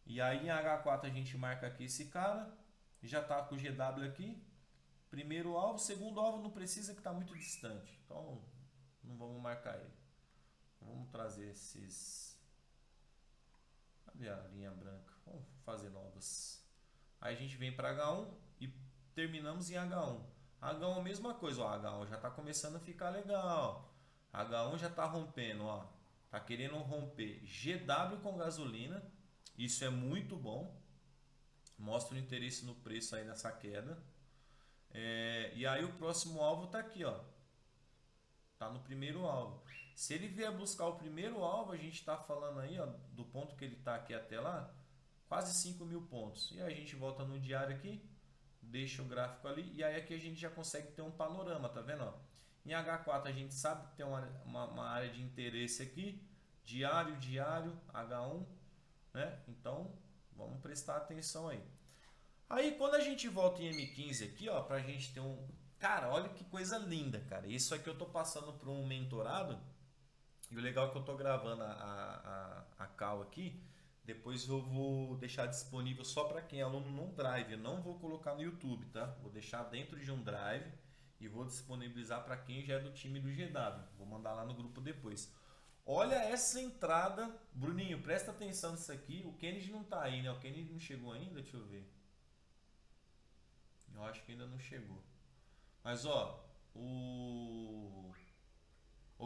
E aí em H4 a gente marca aqui esse cara, já está com o GW aqui. Primeiro alvo, segundo alvo não precisa que está muito distante. Então não vamos marcar ele. Vamos trazer esses. Cadê a linha branca? Vamos fazer novas. Aí a gente vem para H1 e terminamos em H1. H1 mesma coisa, ó, H1 já está começando a ficar legal. H1 já está rompendo, ó. Tá querendo romper GW com gasolina. Isso é muito bom. Mostra o interesse no preço aí nessa queda. E aí o próximo alvo tá aqui, ó. Tá no primeiro alvo. Se ele vier buscar o primeiro alvo, a gente está falando aí, ó, do ponto que ele tá aqui até lá, quase 5 mil pontos. E aí a gente volta no diário aqui, deixa o gráfico ali, e aí aqui a gente já consegue ter um panorama, tá vendo? Ó? Em H4 a gente sabe que tem uma área de interesse aqui, diário, H1, né? Então vamos prestar atenção aí. Aí quando a gente volta em M15 aqui, ó, pra gente ter um... Cara, olha que coisa linda, cara. Isso aqui eu tô passando por um mentorado. E o legal é que eu tô gravando a call aqui. Depois eu vou deixar disponível só para quem é aluno num Drive. Eu não vou colocar no YouTube, tá? Vou deixar dentro de um Drive e vou disponibilizar para quem já é do time do GW. Vou mandar lá no grupo depois. Olha essa entrada. Bruninho, presta atenção nisso aqui. O Kennedy não tá aí, né? O Kennedy não chegou ainda? Deixa eu ver. Eu acho que ainda não chegou. Mas ó, o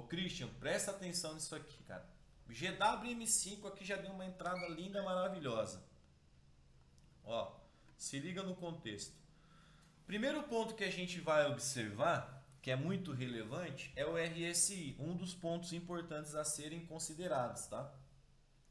Christian, presta atenção nisso aqui, cara. GWM5 aqui já deu uma entrada linda, maravilhosa. Ó, se liga no contexto. Primeiro ponto que a gente vai observar, que é muito relevante, é o RSI, um dos pontos importantes a serem considerados, tá?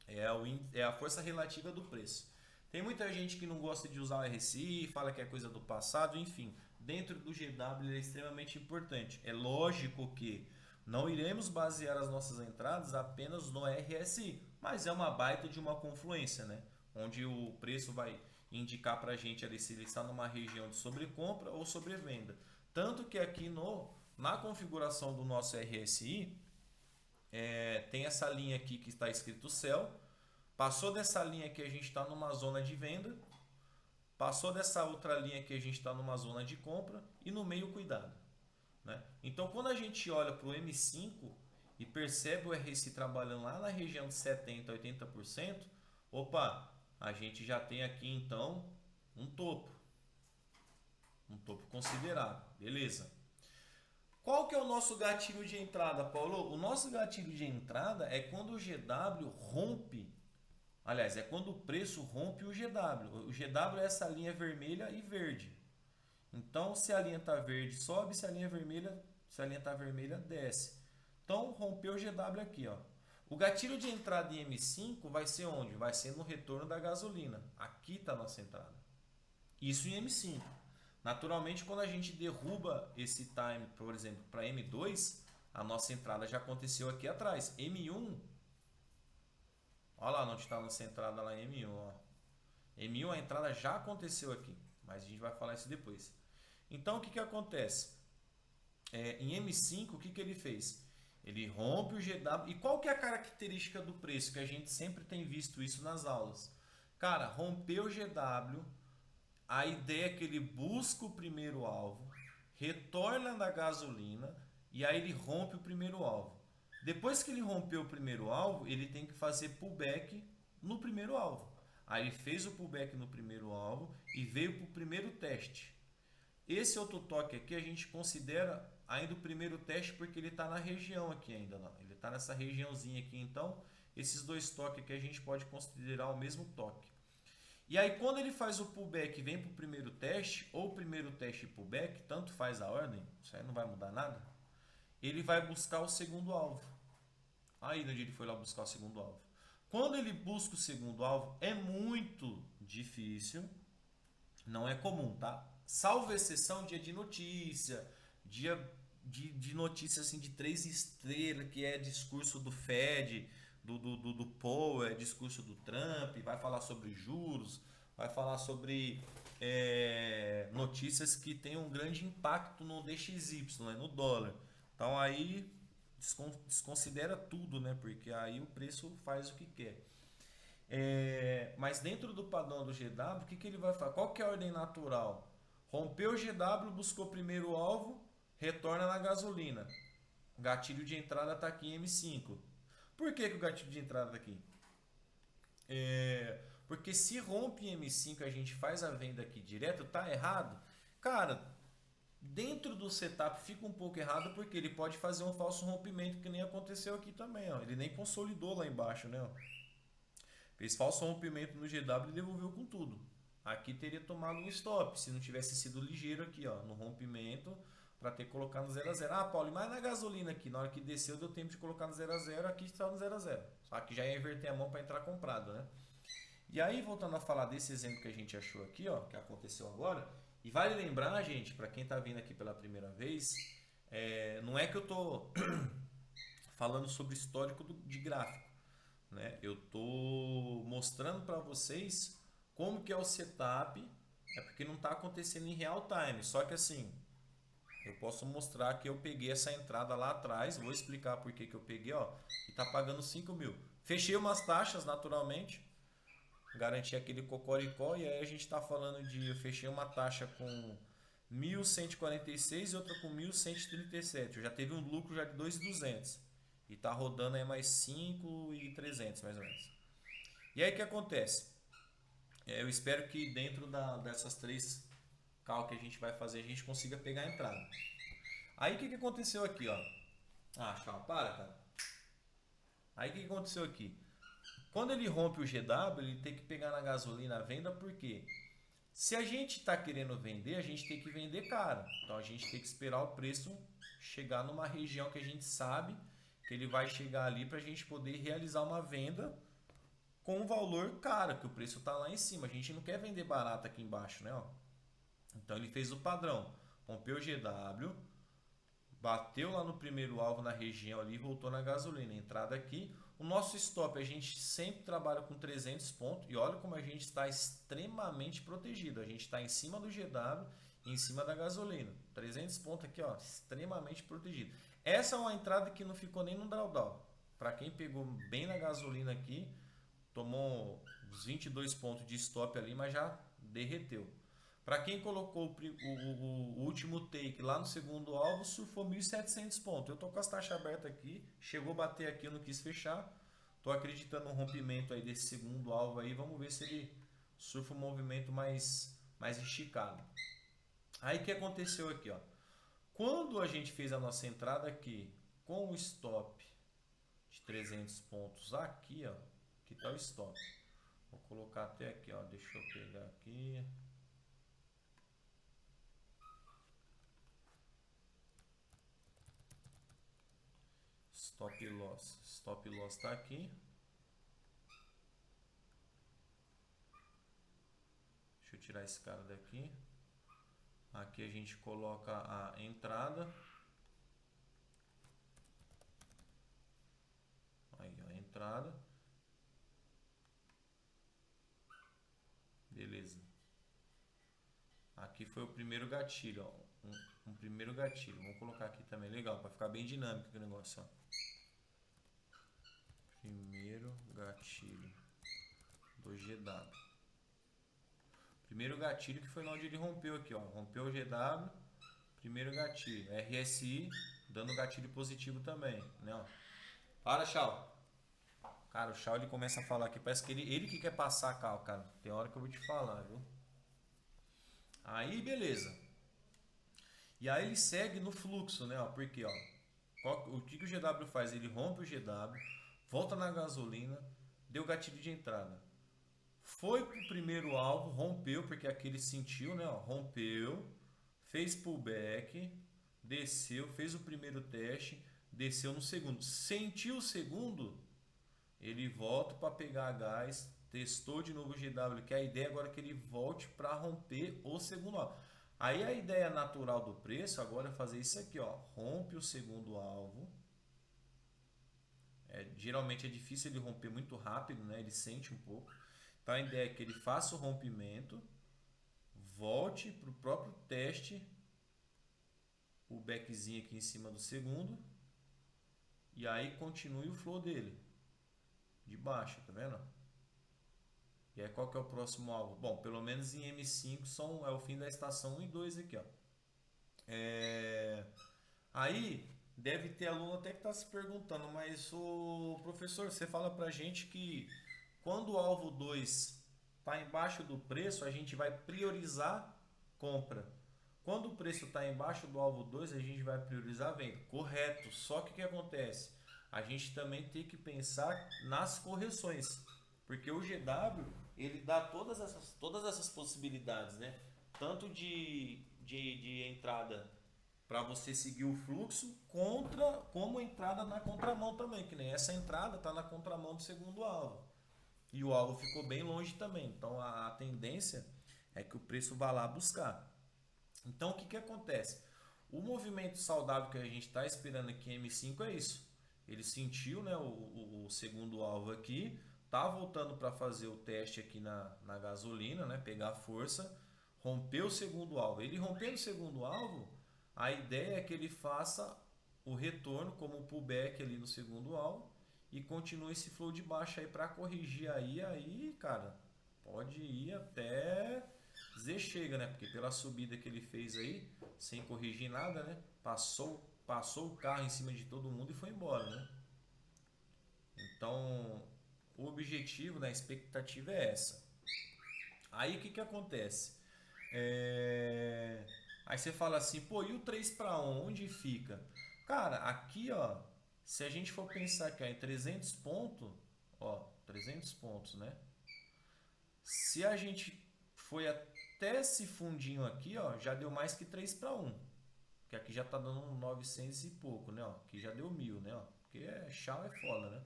É a força relativa do preço. Tem muita gente que não gosta de usar o RSI, fala que é coisa do passado, enfim. Dentro do GW ele é extremamente importante. É lógico que não iremos basear as nossas entradas apenas no RSI, mas é uma baita de uma confluência, né? Onde o preço vai indicar para a gente ali se ele está numa região de sobrecompra ou sobrevenda. Tanto que aqui na configuração do nosso RSI, tem essa linha aqui que está escrito sell. Passou dessa linha aqui, a gente está numa zona de venda. Passou dessa outra linha aqui, a gente está numa zona de compra. E no meio, cuidado, né? Então, quando a gente olha para o M5 e percebe o RSI trabalhando lá na região de 70%, 80%, opa, a gente já tem aqui então um topo considerável, beleza? Qual que é o nosso gatilho de entrada, Paulo? O nosso gatilho de entrada é quando o GW rompe, aliás, é quando o preço rompe o GW. O GW é essa linha vermelha e verde. Então, se a linha está verde, sobe, se a linha está vermelha, desce. Então, rompeu o GW aqui, ó. O gatilho de entrada em M5 vai ser onde? Vai ser no retorno da gasolina. Aqui está a nossa entrada. Isso em M5. Naturalmente, quando a gente derruba esse time, por exemplo, para M2, a nossa entrada já aconteceu aqui atrás. M1, olha lá onde está a nossa entrada lá em M1. Ó. M1 a entrada já aconteceu aqui, mas a gente vai falar isso depois. Então, o que acontece? Em M5, o que ele fez? Ele rompe o GW. E qual que é a característica do preço? Que a gente sempre tem visto isso nas aulas. Cara, rompeu o GW, a ideia é que ele busca o primeiro alvo, retorna na gasolina e aí ele rompe o primeiro alvo. Depois que ele rompeu o primeiro alvo, ele tem que fazer pullback no primeiro alvo. Aí ele fez o pullback no primeiro alvo e veio para o primeiro teste. Esse outro toque aqui a gente considera ainda o primeiro teste porque ele está na região aqui ainda. Não. Ele está nessa regiãozinha aqui. Então, esses dois toques aqui a gente pode considerar o mesmo toque. E aí, quando ele faz o pullback e vem para o primeiro teste, ou primeiro teste e pullback, tanto faz a ordem, isso aí não vai mudar nada, ele vai buscar o segundo alvo. Aí, onde ele foi lá buscar o segundo alvo. Quando ele busca o segundo alvo, é muito difícil, não é comum, tá? Salvo exceção, dia de notícia, dia de notícia assim, de 3 estrelas, que é discurso do Fed, do Powell, é discurso do Trump, vai falar sobre juros, vai falar sobre notícias que têm um grande impacto no DXY, né, no dólar. Então aí desconsidera tudo, né, porque aí o preço faz o que quer. Mas dentro do padrão do GW, o que ele vai fazer? Qual que é a ordem natural? Rompeu o GW, buscou o primeiro alvo, retorna na gasolina. O gatilho de entrada está aqui em M5. Por que o gatilho de entrada está aqui? Porque se rompe em M5 e a gente faz a venda aqui direto, tá errado? Cara, dentro do setup fica um pouco errado porque ele pode fazer um falso rompimento que nem aconteceu aqui também. Ó. Ele nem consolidou lá embaixo, né? Ó. Fez falso rompimento no GW e devolveu com tudo. Aqui teria tomado um stop, se não tivesse sido ligeiro aqui, ó, no rompimento, para ter colocado no 0 a 0. Ah, Paulo, mas na gasolina aqui, na hora que desceu, deu tempo de colocar no 0 a 0, aqui está no 0 a 0. Só que já ia inverter a mão para entrar comprado, né? E aí, voltando a falar desse exemplo que a gente achou aqui, ó, que aconteceu agora, e vale lembrar, gente, para quem está vindo aqui pela primeira vez, não é que eu tô falando sobre histórico de gráfico. Né? Eu estou mostrando para vocês como que é o setup, porque não está acontecendo em real time, só que assim, eu posso mostrar que eu peguei essa entrada lá atrás, vou explicar por que eu peguei, ó, e está pagando 5 mil. Fechei umas taxas naturalmente, garanti aquele cocoricó, e aí a gente está falando de, eu fechei uma taxa com 1.146 e outra com 1.137, eu já teve um lucro já de 2.200. E tá rodando aí mais 5.300 mais ou menos. E aí o que acontece? Eu espero que dentro dessas 3 cal que a gente vai fazer, a gente consiga pegar a entrada. Aí o que aconteceu aqui, ó? Ah, calma, para, cara. Aí o que aconteceu aqui? Quando ele rompe o GW, ele tem que pegar na gasolina a venda, por quê? Se a gente está querendo vender, a gente tem que vender caro. Então a gente tem que esperar o preço chegar numa região que a gente sabe que ele vai chegar ali para a gente poder realizar uma venda com um valor caro, que o preço está lá em cima. A gente não quer vender barato aqui embaixo, né? Ó. Então ele fez o padrão, rompeu o GW, bateu lá no primeiro alvo na região ali, voltou na gasolina, entrada aqui. O nosso stop, a gente sempre trabalha com 300 pontos e olha como a gente está extremamente protegido. A gente está em cima do GW e em cima da gasolina. 300 pontos aqui, ó, extremamente protegido. Essa é uma entrada que não ficou nem no drawdown. Para quem pegou bem na gasolina aqui, tomou uns 22 pontos de stop ali, mas já derreteu. Para quem colocou o último take lá no segundo alvo, surfou 1.700 pontos. Eu tô com as taxas abertas aqui, chegou a bater aqui, eu não quis fechar. Tô acreditando no rompimento aí desse segundo alvo aí. Vamos ver se ele surfa um movimento mais esticado. Aí o que aconteceu aqui, ó? Quando a gente fez a nossa entrada aqui com o stop de 300 pontos aqui, ó, que tá o stop. Vou colocar até aqui, ó, deixa eu pegar aqui. Stop loss tá aqui. Deixa eu tirar esse cara daqui. Aqui a gente coloca a entrada. Aí, ó, a entrada. Beleza. Aqui foi o primeiro gatilho, ó. Um primeiro gatilho. Vamos colocar aqui também, legal, para ficar bem dinâmico o negócio, ó. Primeiro gatilho do GW. Primeiro gatilho que foi onde ele rompeu aqui, ó. Rompeu o GW. Primeiro gatilho. RSI dando gatilho positivo também, né, ó. Para, Chau. Cara, o Chau ele começa a falar aqui, parece que ele que quer passar a cal, cara. Tem hora que eu vou te falar, viu? Aí, beleza. E aí ele segue no fluxo, né, ó? Porque, ó, o que o GW faz? Ele rompe o GW, volta na gasolina, deu gatilho de entrada. Foi pro primeiro alvo, rompeu, porque aqui ele sentiu, né, ó? Rompeu, fez pullback, desceu, fez o primeiro teste, desceu no segundo. Sentiu o segundo, ele volta para pegar gás, testou de novo o GW, que a ideia agora é que ele volte para romper o segundo alvo. Aí a ideia natural do preço agora é fazer isso aqui, ó, rompe o segundo alvo. Geralmente é difícil ele romper muito rápido, né? Ele sente um pouco. Então a ideia é que ele faça o rompimento, volte para o próprio teste, o backzinho aqui em cima do segundo, e aí continue o flow dele de baixa, tá vendo? E aí qual que é o próximo alvo? Bom, pelo menos em M5 é o fim da estação 1 e 2 aqui, ó. Aí deve ter aluno até que está se perguntando, mas o professor, você fala pra gente que quando o alvo 2 está embaixo do preço, a gente vai priorizar compra. Quando o preço está embaixo do alvo 2, a gente vai priorizar venda. Correto. Só que o que acontece? A gente também tem que pensar nas correções. Porque o GW, ele dá todas essas possibilidades, né? Tanto de entrada para você seguir o fluxo, como entrada na contramão também. Que nem essa entrada está na contramão do segundo alvo. E o alvo ficou bem longe também. Então a tendência é que o preço vá lá buscar. Então o que acontece? O movimento saudável que a gente está esperando aqui em M5 é isso. Ele sentiu, né, o segundo alvo aqui, tá voltando para fazer o teste aqui na gasolina, né, pegar força, rompeu o segundo alvo. Ele rompendo o segundo alvo, a ideia é que ele faça o retorno como um pullback ali no segundo alvo e continue esse flow de baixa aí para corrigir aí, cara, pode ir até dizer chega, né? Porque pela subida que ele fez aí, sem corrigir nada, né? Passou o carro em cima de todo mundo e foi embora, né? Então, o objetivo, né, a expectativa é essa. Aí o que acontece? Aí você fala assim, pô, e o 3 para onde fica? Cara, aqui, ó, se a gente for pensar que ó, em 300 pontos, ó, 300 pontos, né? Se a gente foi até esse fundinho aqui, ó, já deu mais que 3 para 1. Que aqui já tá dando 900 e pouco, né? Ó, aqui já deu 1000, né? Ó, porque chau é foda, né?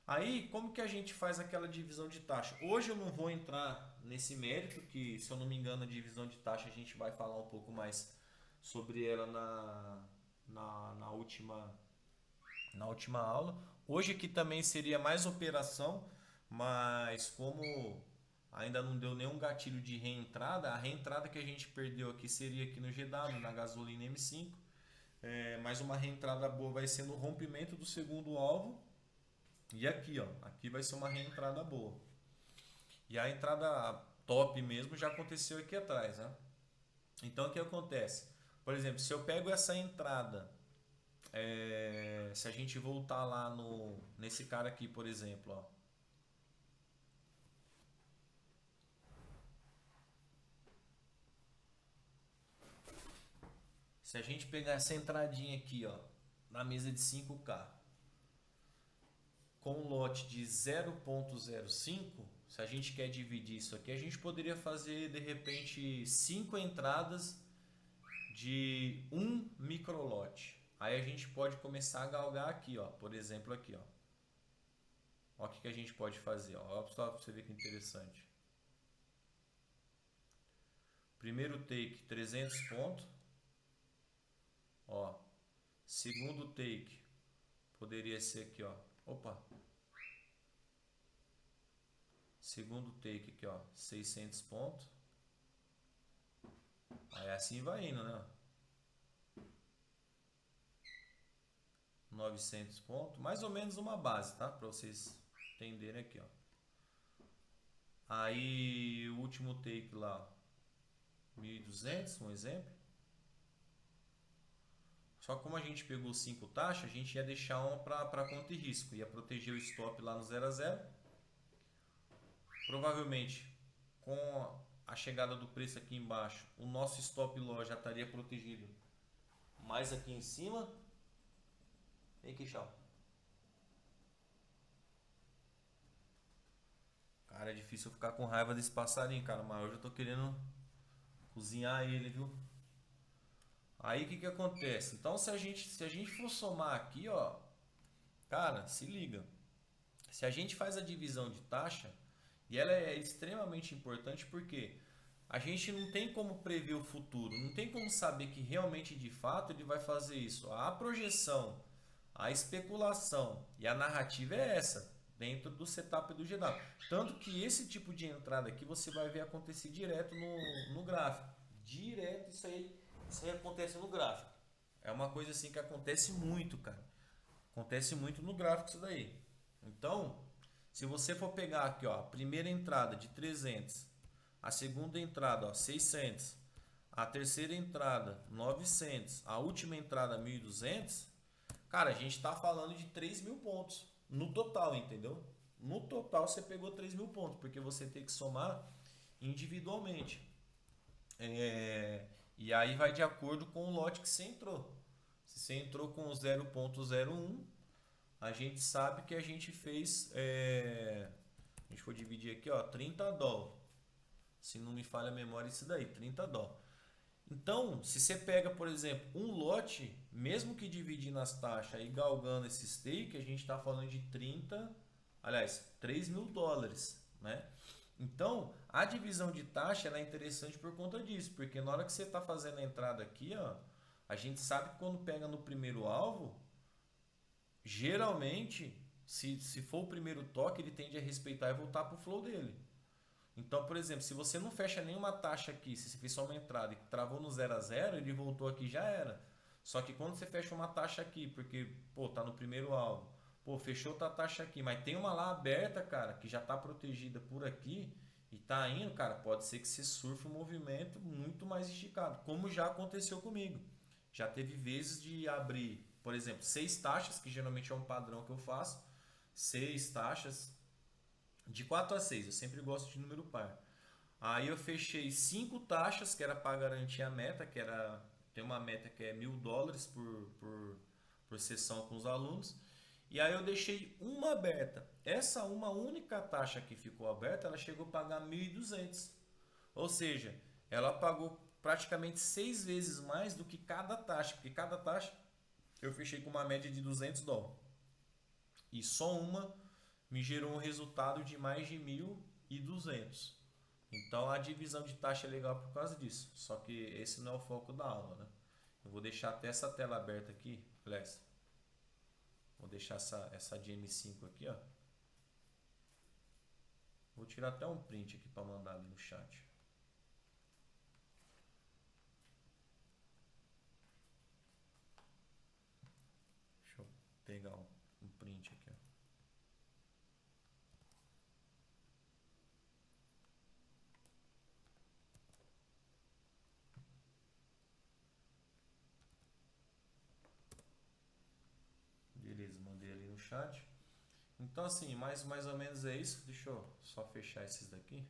Aí, como que a gente faz aquela divisão de taxa? Hoje eu não vou entrar nesse mérito, que se eu não me engano a divisão de taxa a gente vai falar um pouco mais sobre ela na última aula. Hoje aqui também seria mais operação, mas como ainda não deu nenhum gatilho de reentrada, a reentrada que a gente perdeu aqui seria aqui no GW, na gasolina M5. Mais uma reentrada boa vai ser no rompimento do segundo alvo. E aqui, ó, aqui vai ser uma reentrada boa. E a entrada top mesmo já aconteceu aqui atrás, né? Então o que acontece? Por exemplo, se eu pego essa entrada Se a gente voltar lá no nesse cara aqui, por exemplo, ó. Se a gente pegar essa entradinha aqui, ó, na mesa de 5K, com um lote de 0,05, se a gente quer dividir isso aqui, a gente poderia fazer de repente 5 entradas de um microlote. Aí a gente pode começar a galgar aqui, ó, por exemplo aqui, ó. Ó o que a gente pode fazer, ó, só para você ver que interessante. Primeiro take 300 pontos, ó. Segundo take poderia ser aqui, ó. Opa. Segundo take aqui, ó, 600 pontos. Aí assim vai indo, né? 900 pontos, mais ou menos uma base, tá? Para vocês entenderem aqui, ó. Aí o último take lá, 1.200, um exemplo. Só que como a gente pegou 5 taxas, a gente ia deixar uma para conta e risco, ia proteger o stop lá no 0 a 0. Provavelmente com a chegada do preço aqui embaixo, o nosso stop loss já estaria protegido mais aqui em cima. Vem aqui, tchau. Cara, é difícil eu ficar com raiva desse passarinho, cara, mas hoje eu tô querendo cozinhar ele, viu? Aí o que que acontece? Então se a gente for somar aqui, ó, cara, se liga. Se a gente faz a divisão de taxa, e ela é extremamente importante porque a gente não tem como prever o futuro, não tem como saber que realmente de fato ele vai fazer isso. A projeção, a especulação e a narrativa é essa, dentro do setup do GW. Tanto que esse tipo de entrada aqui você vai ver acontecer direto no gráfico. Direto isso aí acontece no gráfico. É uma coisa assim que acontece muito, cara. Acontece muito no gráfico isso daí. Então, se você for pegar aqui, ó, a primeira entrada de 300, a segunda entrada, ó, 600, a terceira entrada, 900, a última entrada, 1.200, cara, a gente tá falando de 3.000 pontos no total, entendeu? No total você pegou 3.000 pontos, porque você tem que somar individualmente. E aí vai de acordo com o lote que você entrou. Se você entrou com 0,01, a gente sabe que a gente fez. A gente for dividir aqui, ó, 30 dólares. Se não me falha a memória, isso daí, 30 dólares. Então, se você pega, por exemplo, um lote, mesmo que dividindo as taxas e galgando esse stake, a gente está falando de 30, aliás, 3.000 dólares, né? Então, a divisão de taxa ela é interessante por conta disso, porque na hora que você está fazendo a entrada aqui, ó, a gente sabe que quando pega no primeiro alvo, geralmente, se for o primeiro toque, ele tende a respeitar e voltar para o flow dele. Então, por exemplo, se você não fecha nenhuma taxa aqui, se você fez só uma entrada e travou no 0 a 0, ele voltou aqui já era. Só que quando você fecha uma taxa aqui, porque, pô, tá no primeiro alvo, pô, fechou outra taxa aqui, mas tem uma lá aberta, cara, que já tá protegida por aqui e tá indo, cara, pode ser que você surfa um movimento muito mais esticado, como já aconteceu comigo. Já teve vezes de abrir, por exemplo, 6 taxas, que geralmente é um padrão que eu faço, 6 taxas, de 4 a 6, eu sempre gosto de número par. Aí eu fechei 5 taxas, que era para garantir a meta, que era. Tem uma meta que é 1.000 dólares por sessão com os alunos. E aí eu deixei uma aberta. Essa uma única taxa que ficou aberta, ela chegou a pagar 1.200. Ou seja, ela pagou praticamente 6 vezes mais do que cada taxa, porque cada taxa eu fechei com uma média de 200 dólares. E só uma me gerou um resultado de mais de 1.200. Então a divisão de taxa é legal por causa disso. Só que esse não é o foco da aula, né? Eu vou deixar até essa tela aberta aqui, Alex. Vou deixar essa de M5 aqui, ó. Vou tirar até um print aqui para mandar ali no chat. Deixa eu pegar um print aqui, ó. chat. Então assim, mais ou menos é isso. Deixa eu só fechar esses daqui.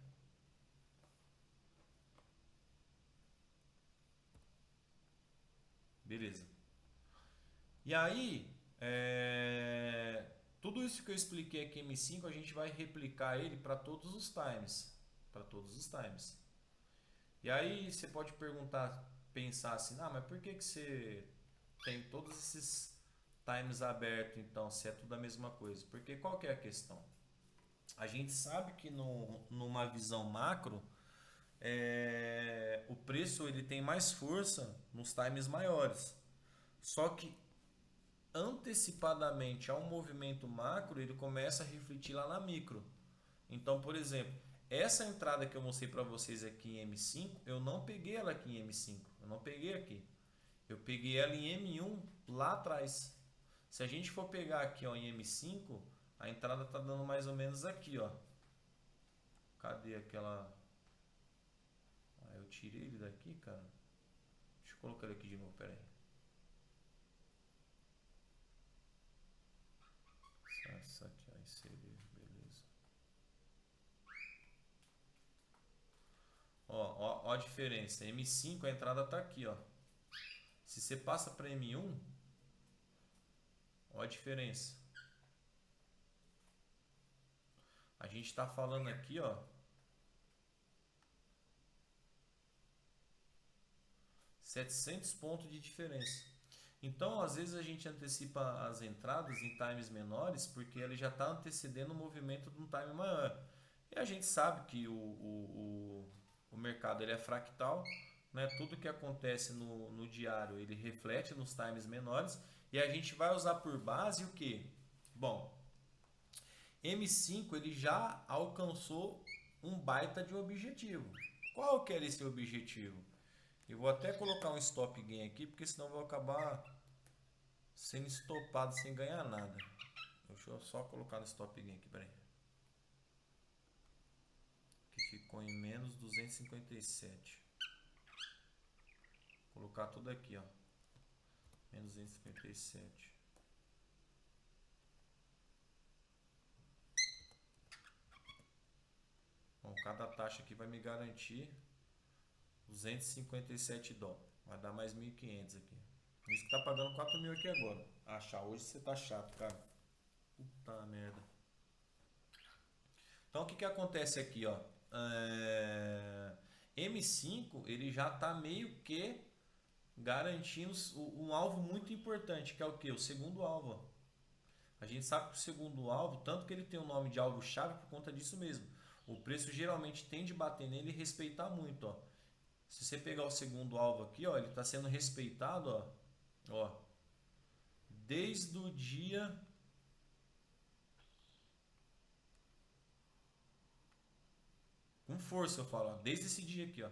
Beleza. E aí, tudo isso que eu expliquei aqui em M5, a gente vai replicar ele para todos os times. Para todos os times. E aí você pode perguntar, pensar assim, ah, mas por que você tem todos esses times abertos então, se é tudo a mesma coisa? Porque qual que é a questão? A gente sabe que numa visão macro, o preço ele tem mais força nos times maiores. Só que antecipadamente ao movimento macro, ele começa a refletir lá na micro. Então, por exemplo, essa entrada que eu mostrei para vocês aqui em M5, eu não peguei ela aqui em M5, eu não peguei aqui. Eu peguei ela em M1 lá atrás. Se a gente for pegar aqui ó, em M5, a entrada está dando mais ou menos aqui, ó. Cadê aquela... Ah, eu tirei ele daqui, cara. Deixa eu colocar ele aqui de novo, pera aí. Essa aqui, ó, inserir, beleza. Ó a diferença. M5, a entrada tá aqui, ó. Se você passa para M1, ó a diferença. A gente está falando aqui, ó, 700 pontos de diferença. Então, às vezes a gente antecipa as entradas em times menores porque ele já está antecedendo o movimento de um time maior. E a gente sabe que o mercado ele é fractal, né? Tudo que acontece no diário ele reflete nos times menores e a gente vai usar por base o que? Bom, M5 ele já alcançou um baita de objetivo. Qual que era esse objetivo? Eu vou até colocar um stop gain aqui, porque senão eu vou acabar sendo estopado sem ganhar nada. Deixa eu só colocar no stop gain aqui, peraí. Que ficou em menos 257. Vou colocar tudo aqui, ó. Menos 257. Bom, cada taxa aqui vai me garantir 257 dólares. Vai dar mais 1.500 aqui. Isso que tá pagando 4.000 aqui agora. Achar hoje você tá chato, cara. Puta merda. Então o que que acontece aqui, ó? M5 ele já tá meio que garantindo um alvo muito importante, que é o que? O segundo alvo. Ó. A gente sabe que o segundo alvo, tanto que ele tem o nome de alvo-chave por conta disso mesmo. O preço geralmente tende a bater nele e respeitar muito, ó. Se você pegar o segundo alvo aqui, ó, ele está sendo respeitado, ó, desde o dia com força eu falo, ó, desde esse dia aqui, ó,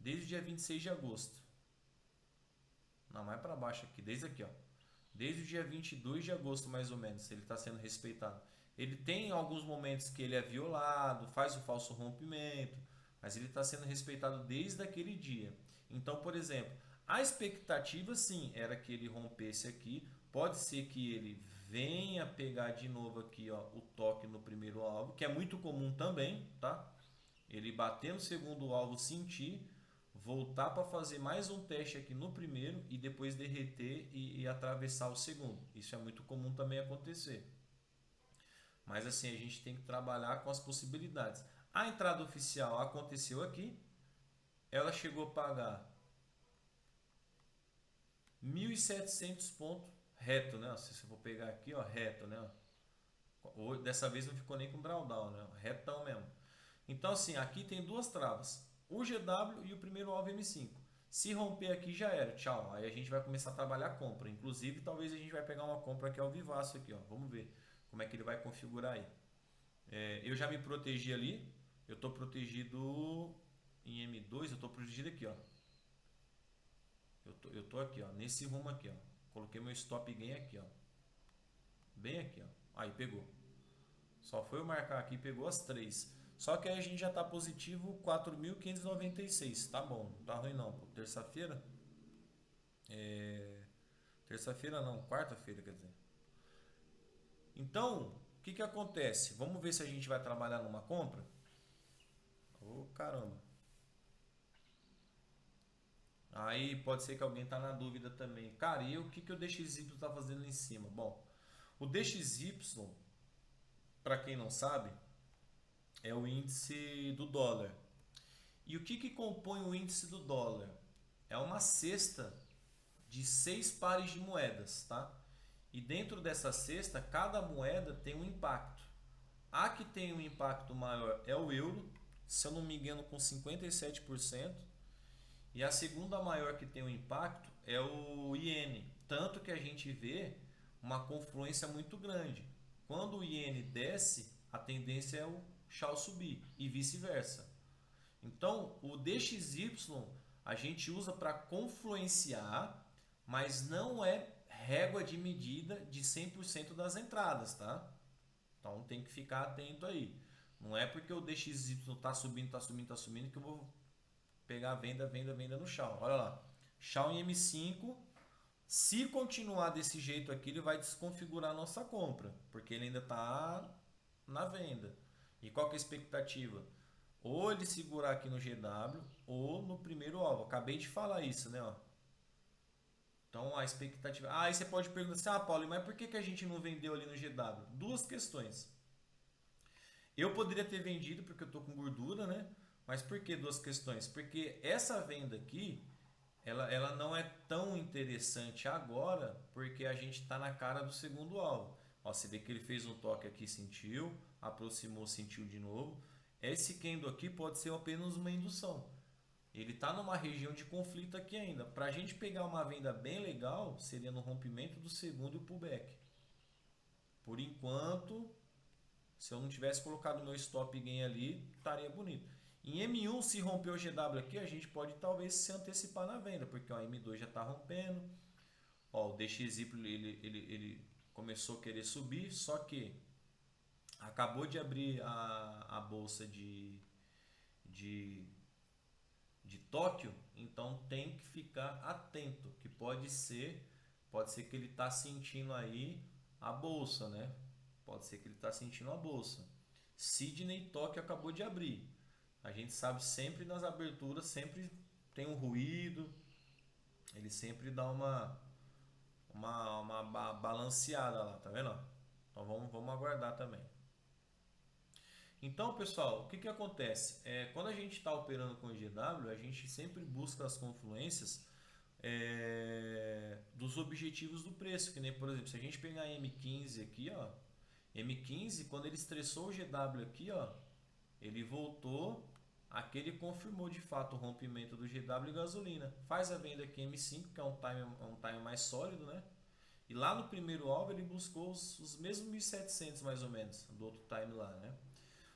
desde o dia 26 de agosto. Não, mais para baixo aqui, desde aqui, ó. Desde o dia 22 de agosto, mais ou menos, ele está sendo respeitado. Ele tem alguns momentos que ele é violado, faz o falso rompimento, mas ele está sendo respeitado desde aquele dia. Então, por exemplo, a expectativa sim era que ele rompesse aqui. Pode ser que ele venha pegar de novo aqui ó, o toque no primeiro alvo, que é muito comum também, tá? Ele bater no segundo alvo, sentir, voltar para fazer mais um teste aqui no primeiro e depois derreter e atravessar o segundo. Isso é muito comum também acontecer. Mas assim, a gente tem que trabalhar com as possibilidades. A entrada oficial aconteceu aqui. Ela chegou a pagar 1.700 pontos reto, né? Se você for pegar aqui, ó, reto, né? Dessa vez não ficou nem com drawdown, né? Retão mesmo. Então assim, aqui tem duas travas. O GW e o primeiro alvo M5. Se romper aqui já era, tchau. Aí a gente vai começar a trabalhar a compra. Inclusive, talvez a gente vai pegar uma compra aqui ao vivaço aqui, ó. Vamos ver como é que ele vai configurar aí. Eu já me protegi ali. Eu estou protegido em M2, eu estou protegido aqui, ó. Eu tô aqui, ó, nesse rumo aqui, ó. Coloquei meu stop gain aqui, ó. Bem aqui, ó. Aí pegou. Só foi eu marcar aqui e pegou as três. Só que aí a gente já tá positivo 4.596. Tá bom, não tá ruim não. Terça-feira? Terça-feira não, quarta-feira, quer dizer. Então, o que acontece? Vamos ver se a gente vai trabalhar numa compra? Ô, caramba. Aí pode ser que alguém tá na dúvida também. Cara, e o que o DXY está fazendo lá em cima? Bom, o DXY, para quem não sabe, é o índice do dólar. E o que compõe o índice do dólar? É uma cesta de 6 pares de moedas, tá? E dentro dessa cesta, cada moeda tem um impacto. A que tem um impacto maior é o euro, se eu não me engano, com 57%. E a segunda maior que tem um impacto é o iene. Tanto que a gente vê uma confluência muito grande. Quando o iene desce, a tendência é o Shao subir e vice-versa. Então, o DXY a gente usa para confluenciar, mas não é régua de medida de 100% das entradas, tá? Então tem que ficar atento aí. Não é porque o DXY está subindo, está subindo, está subindo que eu vou pegar venda, venda, venda no Shao. Olha lá. Shao em M5. Se continuar desse jeito aqui, ele vai desconfigurar a nossa compra, porque ele ainda está na venda. E qual que é a expectativa? Ou ele segurar aqui no GW ou no primeiro alvo. Acabei de falar isso, né? Ó. Então a expectativa. Ah, aí você pode perguntar assim: ah, Paulo, mas por que a gente não vendeu ali no GW? Duas questões. Eu poderia ter vendido porque eu estou com gordura, né? Mas por que duas questões? Porque essa venda aqui, ela não é tão interessante agora, porque a gente está na cara do segundo alvo. Ó, você vê que ele fez um toque aqui, sentiu, aproximou, sentiu de novo. Esse candle aqui pode ser apenas uma indução. Ele está numa região de conflito aqui ainda. Para a gente pegar uma venda bem legal, seria no rompimento do segundo e o pullback. Por enquanto, se eu não tivesse colocado meu stop gain ali, estaria bonito. Em M1, se romper o GW aqui, a gente pode talvez se antecipar na venda, porque o M2 já está rompendo. Ó, o DXY ele começou a querer subir, só que acabou de abrir a bolsa de, de Tóquio, então tem que ficar atento, que pode ser que ele está sentindo aí a bolsa, né? Pode ser que ele está sentindo a bolsa. Sydney Tóquio acabou de abrir. A gente sabe sempre nas aberturas, sempre tem um ruído, ele sempre dá uma balanceada lá, tá vendo? Então vamos aguardar também. Então, pessoal, o que acontece? Quando a gente está operando com o GW, a gente sempre busca as confluências dos objetivos do preço. Que nem, por exemplo, se a gente pegar M15 aqui, ó, M15, quando ele estressou o GW aqui, ó, ele voltou, aqui ele confirmou de fato o rompimento do GW e gasolina. Faz a venda aqui M5, que é um time mais sólido, né? E lá no primeiro alvo ele buscou os mesmos 1.700 mais ou menos, do outro time lá, né?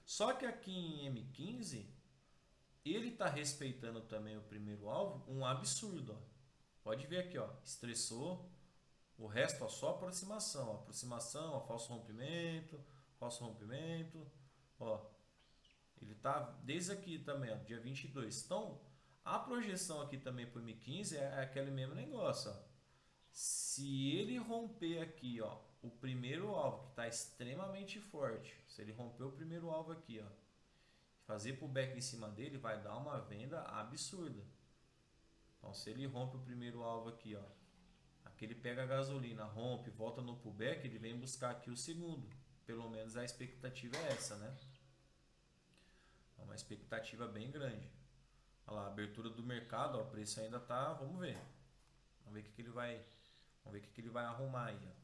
Só que aqui em M15, ele está respeitando também o primeiro alvo, um absurdo. Ó. Pode ver aqui, ó, estressou, o resto ó, só aproximação, ó, aproximação, ó, falso rompimento, ó. Ele está desde aqui também, ó, dia 22. Então, a projeção aqui também para o M15 é aquele mesmo negócio, ó. Se ele romper aqui, ó, o primeiro alvo que está extremamente forte, se ele romper o primeiro alvo aqui, ó, fazer pullback em cima dele, vai dar uma venda absurda. Então, se ele rompe o primeiro alvo aqui, ó, aqui ele pega a gasolina, rompe, volta no pullback, ele vem buscar aqui o segundo. Pelo menos a expectativa é essa, né? É uma expectativa bem grande. Olha lá, a abertura do mercado, ó, o preço ainda tá, vamos ver. Vamos ver o que ele vai, vamos ver o que ele vai arrumar aí, ó.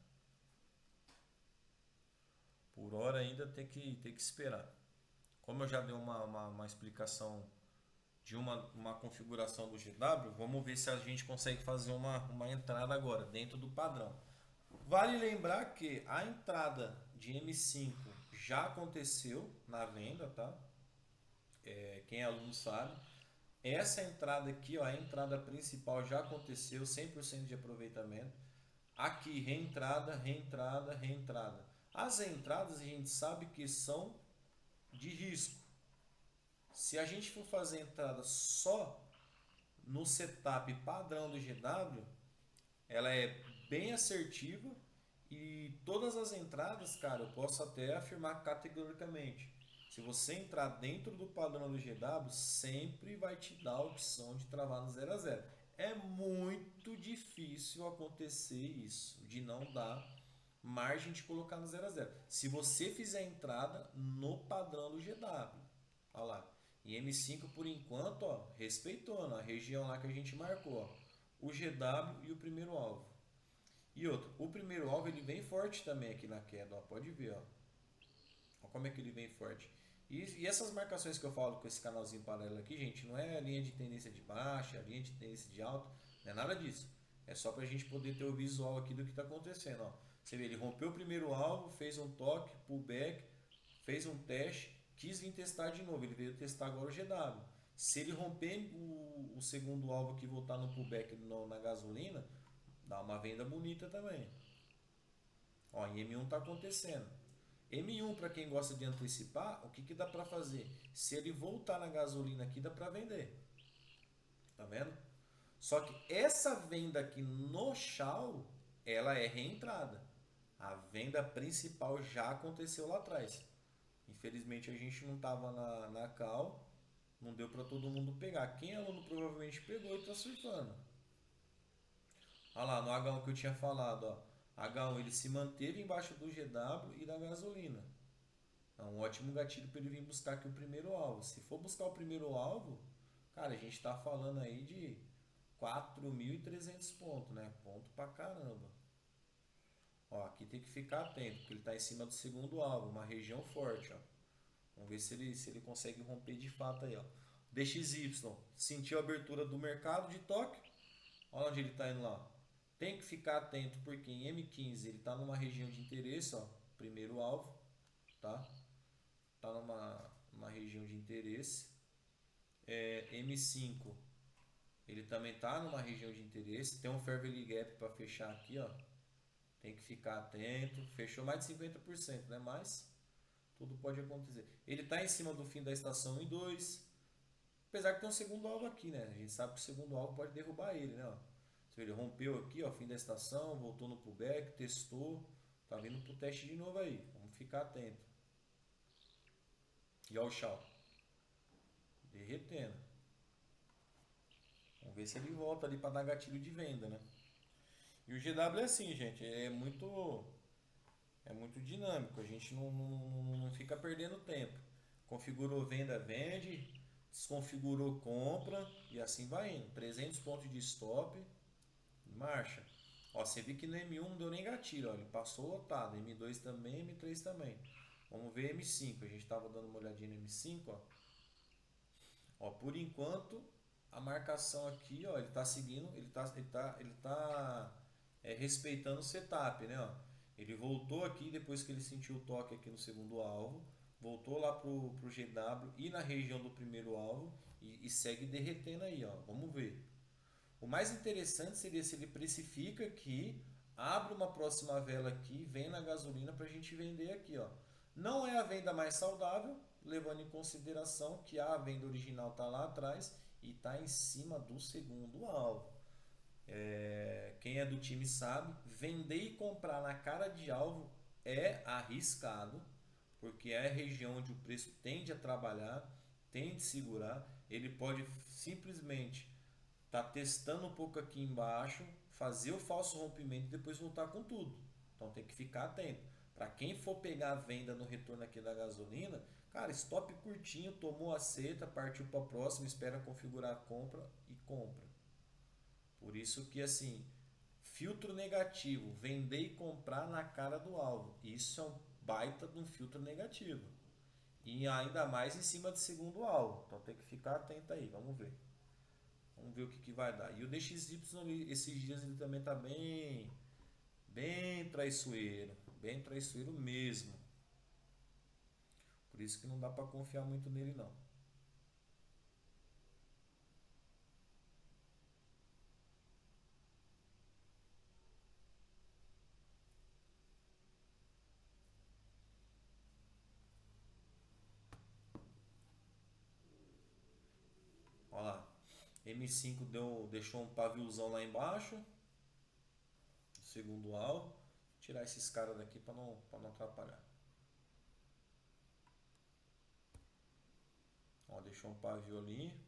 Por hora ainda tem que esperar. Como eu já dei uma explicação de uma configuração do GW, vamos ver se a gente consegue fazer uma entrada agora, dentro do padrão. Vale lembrar que a entrada de M5 já aconteceu na venda, tá? Quem é aluno sabe. Essa entrada aqui, ó, a entrada principal já aconteceu, 100% de aproveitamento. Aqui, reentrada, reentrada, reentrada. As entradas a gente sabe que são de risco. Se a gente for fazer entrada só no setup padrão do GW, ela é bem assertiva E todas as entradas, cara, eu posso até afirmar categoricamente. Se você entrar dentro do padrão do GW, sempre vai te dar a opção de travar no 0 a 0. É muito difícil acontecer isso, de não dar margem de colocar no 0 a 0. Se você fizer a entrada no padrão do GW, olha lá. E M5 por enquanto, ó, respeitando a região lá que a gente marcou, ó, o GW e o primeiro alvo. E outro, o primeiro alvo ele vem forte também aqui na queda, ó, pode ver, ó. Olha como é que ele vem forte. E essas marcações que eu falo com esse canalzinho paralelo aqui, gente, não é a linha de tendência de baixa, a linha de tendência de alta, não é nada disso. É só para a gente poder ter o visual aqui do que está acontecendo, ó. Você vê, ele rompeu o primeiro alvo, fez um toque, pullback, fez um teste, quis vir testar de novo. Ele veio testar agora o GW. Se ele romper o segundo alvo aqui e voltar no pullback na gasolina, dá uma venda bonita também. Ó, em M1 está acontecendo. M1 para quem gosta de antecipar, o que, que dá para fazer? Se ele voltar na gasolina aqui, dá para vender. Tá vendo? Só que essa venda aqui no Shell, ela é reentrada. A venda principal já aconteceu lá atrás. Infelizmente a gente não estava na call, não deu para todo mundo pegar. Quem é aluno provavelmente pegou e está surfando. Olha lá, no H1 que eu tinha falado, ó. H1 ele se manteve embaixo do GW e da gasolina. É um ótimo gatilho para ele vir buscar aqui o primeiro alvo. Se for buscar o primeiro alvo, cara, a gente está falando aí de 4.300 pontos, né? Ponto pra caramba. Ó, aqui tem que ficar atento, porque ele está em cima do segundo alvo, uma região forte, ó. Vamos ver se ele consegue romper de fato aí, ó. DXY, sentiu a abertura do mercado de Tóquio. Olha onde ele está indo lá. Tem que ficar atento porque em M15 ele está numa região de interesse, ó, primeiro alvo, tá? Tá numa região de interesse. M5 ele também está numa região de interesse. Tem um Fair Value Gap para fechar aqui, ó. Tem que ficar atento. Fechou mais de 50%, né? Mas tudo pode acontecer. Ele está em cima do fim da estação em 2. Apesar que tem um segundo alvo aqui, né? A gente sabe que o segundo alvo pode derrubar ele, né? Ó. Ele rompeu aqui, ó, fim da estação, voltou no pullback, testou, tá vindo pro teste de novo aí. Vamos ficar atento. E ó o Shaw, derretendo. Vamos ver se ele volta ali para dar gatilho de venda, né? E o GW é assim, gente, é muito dinâmico. A gente não fica perdendo tempo. Configurou venda, vende, desconfigurou compra e assim vai indo. 300 pontos de stop, marcha. Ó, você viu que no M1 não deu nem gatilho, ó, ele passou lotado. M2 também, M3 também. Vamos ver M5. A gente estava dando uma olhadinha no M5, ó. Ó, por enquanto a marcação aqui, ó, ele está seguindo, ele tá respeitando o setup, né, ó. Ele voltou aqui depois que ele sentiu o toque aqui no segundo alvo, voltou lá pro GW e na região do primeiro alvo e segue derretendo aí, ó. Vamos ver. O mais interessante seria se ele precifica aqui, abre uma próxima vela aqui, vem na gasolina para a gente vender aqui, ó. Não é a venda mais saudável, levando em consideração que a venda original está lá atrás e está em cima do segundo alvo. Quem é do time sabe, vender e comprar na cara de alvo é arriscado, porque é a região onde o preço tende a trabalhar, tende a segurar. Ele pode simplesmente estar testando um pouco aqui embaixo, fazer o falso rompimento e depois voltar com tudo. Então tem que ficar atento. Para quem for pegar a venda no retorno aqui da gasolina, cara, stop curtinho, tomou a seta, partiu para a próxima, espera configurar a compra e compra. Por isso que assim, filtro negativo, vender e comprar na cara do alvo. Isso é um baita de um filtro negativo. E ainda mais em cima do segundo alvo. Então tem que ficar atento aí, vamos ver. Vamos ver o que vai dar. E o DXY esses dias ele também está bem traiçoeiro. Bem traiçoeiro mesmo. Por isso que não dá para confiar muito nele não. Olha lá. M5 deixou um paviozão lá embaixo. Segundo alvo. tirar esses caras daqui para não atrapalhar. Ó, deixou um pavio ali.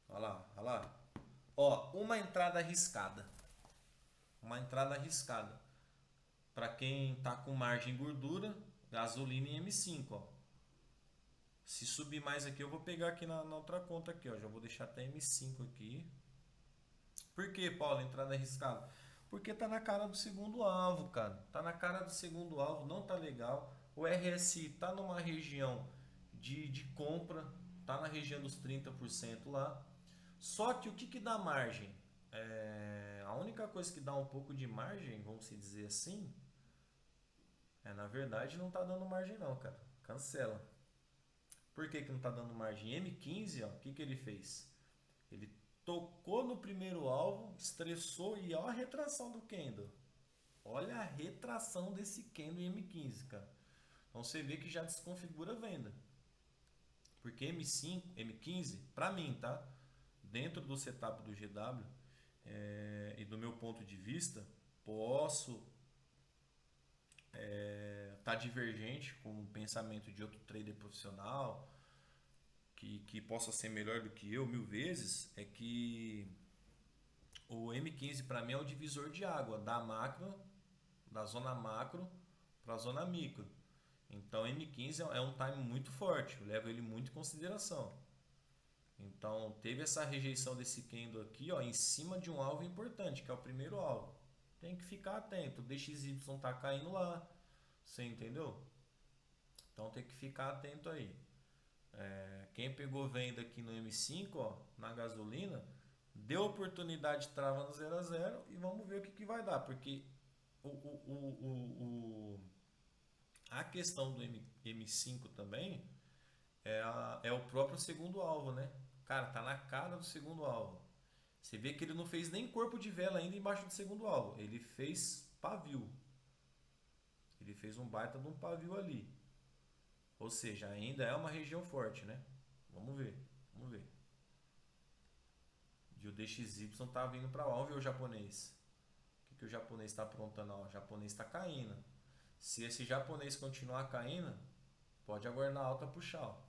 Olha lá, olha lá. Ó, uma entrada arriscada. Uma entrada arriscada. Para quem tá com margem e gordura, gasolina em M5, ó. Se subir mais aqui, eu vou pegar aqui na outra conta aqui, ó. Já vou deixar até M5 aqui. Por que, Paulo, entrada arriscada? Porque tá na cara do segundo alvo, cara. Tá na cara do segundo alvo, não tá legal. O RSI tá numa região de compra, tá na região dos 30% lá. Só que o que dá margem? A única coisa que dá um pouco de margem, vamos dizer assim, na verdade não tá dando margem não, cara. Cancela. Por que não tá dando margem? M15, ó, o que ele fez? Ele tocou no primeiro alvo, estressou e olha a retração do candle. Olha a retração desse candle em M15, cara. Então você vê que já desconfigura a venda. Porque M5, M15, para mim, tá? Dentro do setup do GW e do meu ponto de vista, posso tá divergente com o pensamento de outro trader profissional que possa ser melhor do que eu 1000 vezes, é que o M15 para mim é o divisor de água da macro, da zona macro para a zona micro. Então M15 é um time muito forte, eu levo ele muito em consideração. Então teve essa rejeição desse candle aqui, ó, em cima de um alvo importante, que é o primeiro alvo. Tem que ficar atento, o DXY tá caindo lá, você entendeu? Então tem que ficar atento aí. Quem pegou venda aqui no M5, ó, na gasolina, deu oportunidade de trava no 0 a 0 e vamos ver o que vai dar, porque a questão do M5 também é o próprio segundo alvo, né? Cara, tá na cara do segundo alvo. Você vê que ele não fez nem corpo de vela ainda embaixo do segundo alvo. Ele fez pavio. Ele fez um baita de um pavio ali. Ou seja, ainda é uma região forte, né? Vamos ver. Vamos ver. E o DXY tá vindo para lá. Vamos ver o japonês. O que o japonês está aprontando? O japonês está caindo. Se esse japonês continuar caindo, pode aguardar alta puxar. Ó.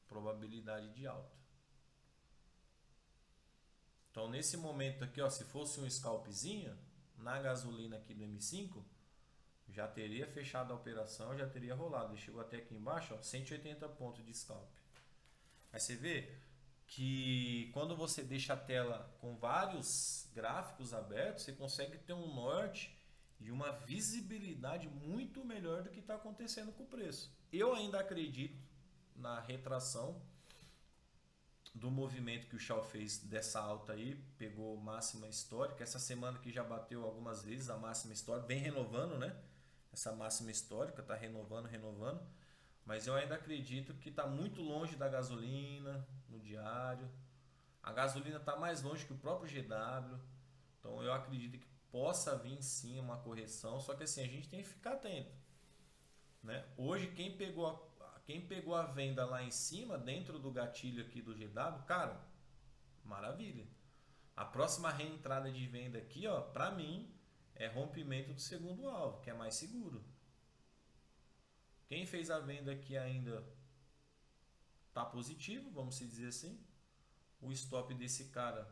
Probabilidade de alta. Então nesse momento aqui, ó, se fosse um scalpzinho, na gasolina aqui do M5, já teria fechado a operação, já teria rolado. Ele chegou até aqui embaixo, ó, 180 pontos de scalp. Aí você vê que quando você deixa a tela com vários gráficos abertos, você consegue ter um norte e uma visibilidade muito melhor do que está acontecendo com o preço. Eu ainda acredito na retração do movimento que o Shao fez dessa alta aí, pegou máxima histórica. Essa semana que já bateu algumas vezes a máxima histórica, vem renovando, né? Essa máxima histórica está renovando. Mas eu ainda acredito que está muito longe da gasolina no diário. A gasolina está mais longe que o próprio GW. Então eu acredito que possa vir sim uma correção. Só que assim, a gente tem que ficar atento. Né? Hoje quem pegou a venda lá em cima, dentro do gatilho aqui do GW, cara, maravilha. A próxima reentrada de venda aqui, ó, para mim, é rompimento do segundo alvo, que é mais seguro. Quem fez a venda aqui ainda tá positivo, vamos dizer assim. O stop desse cara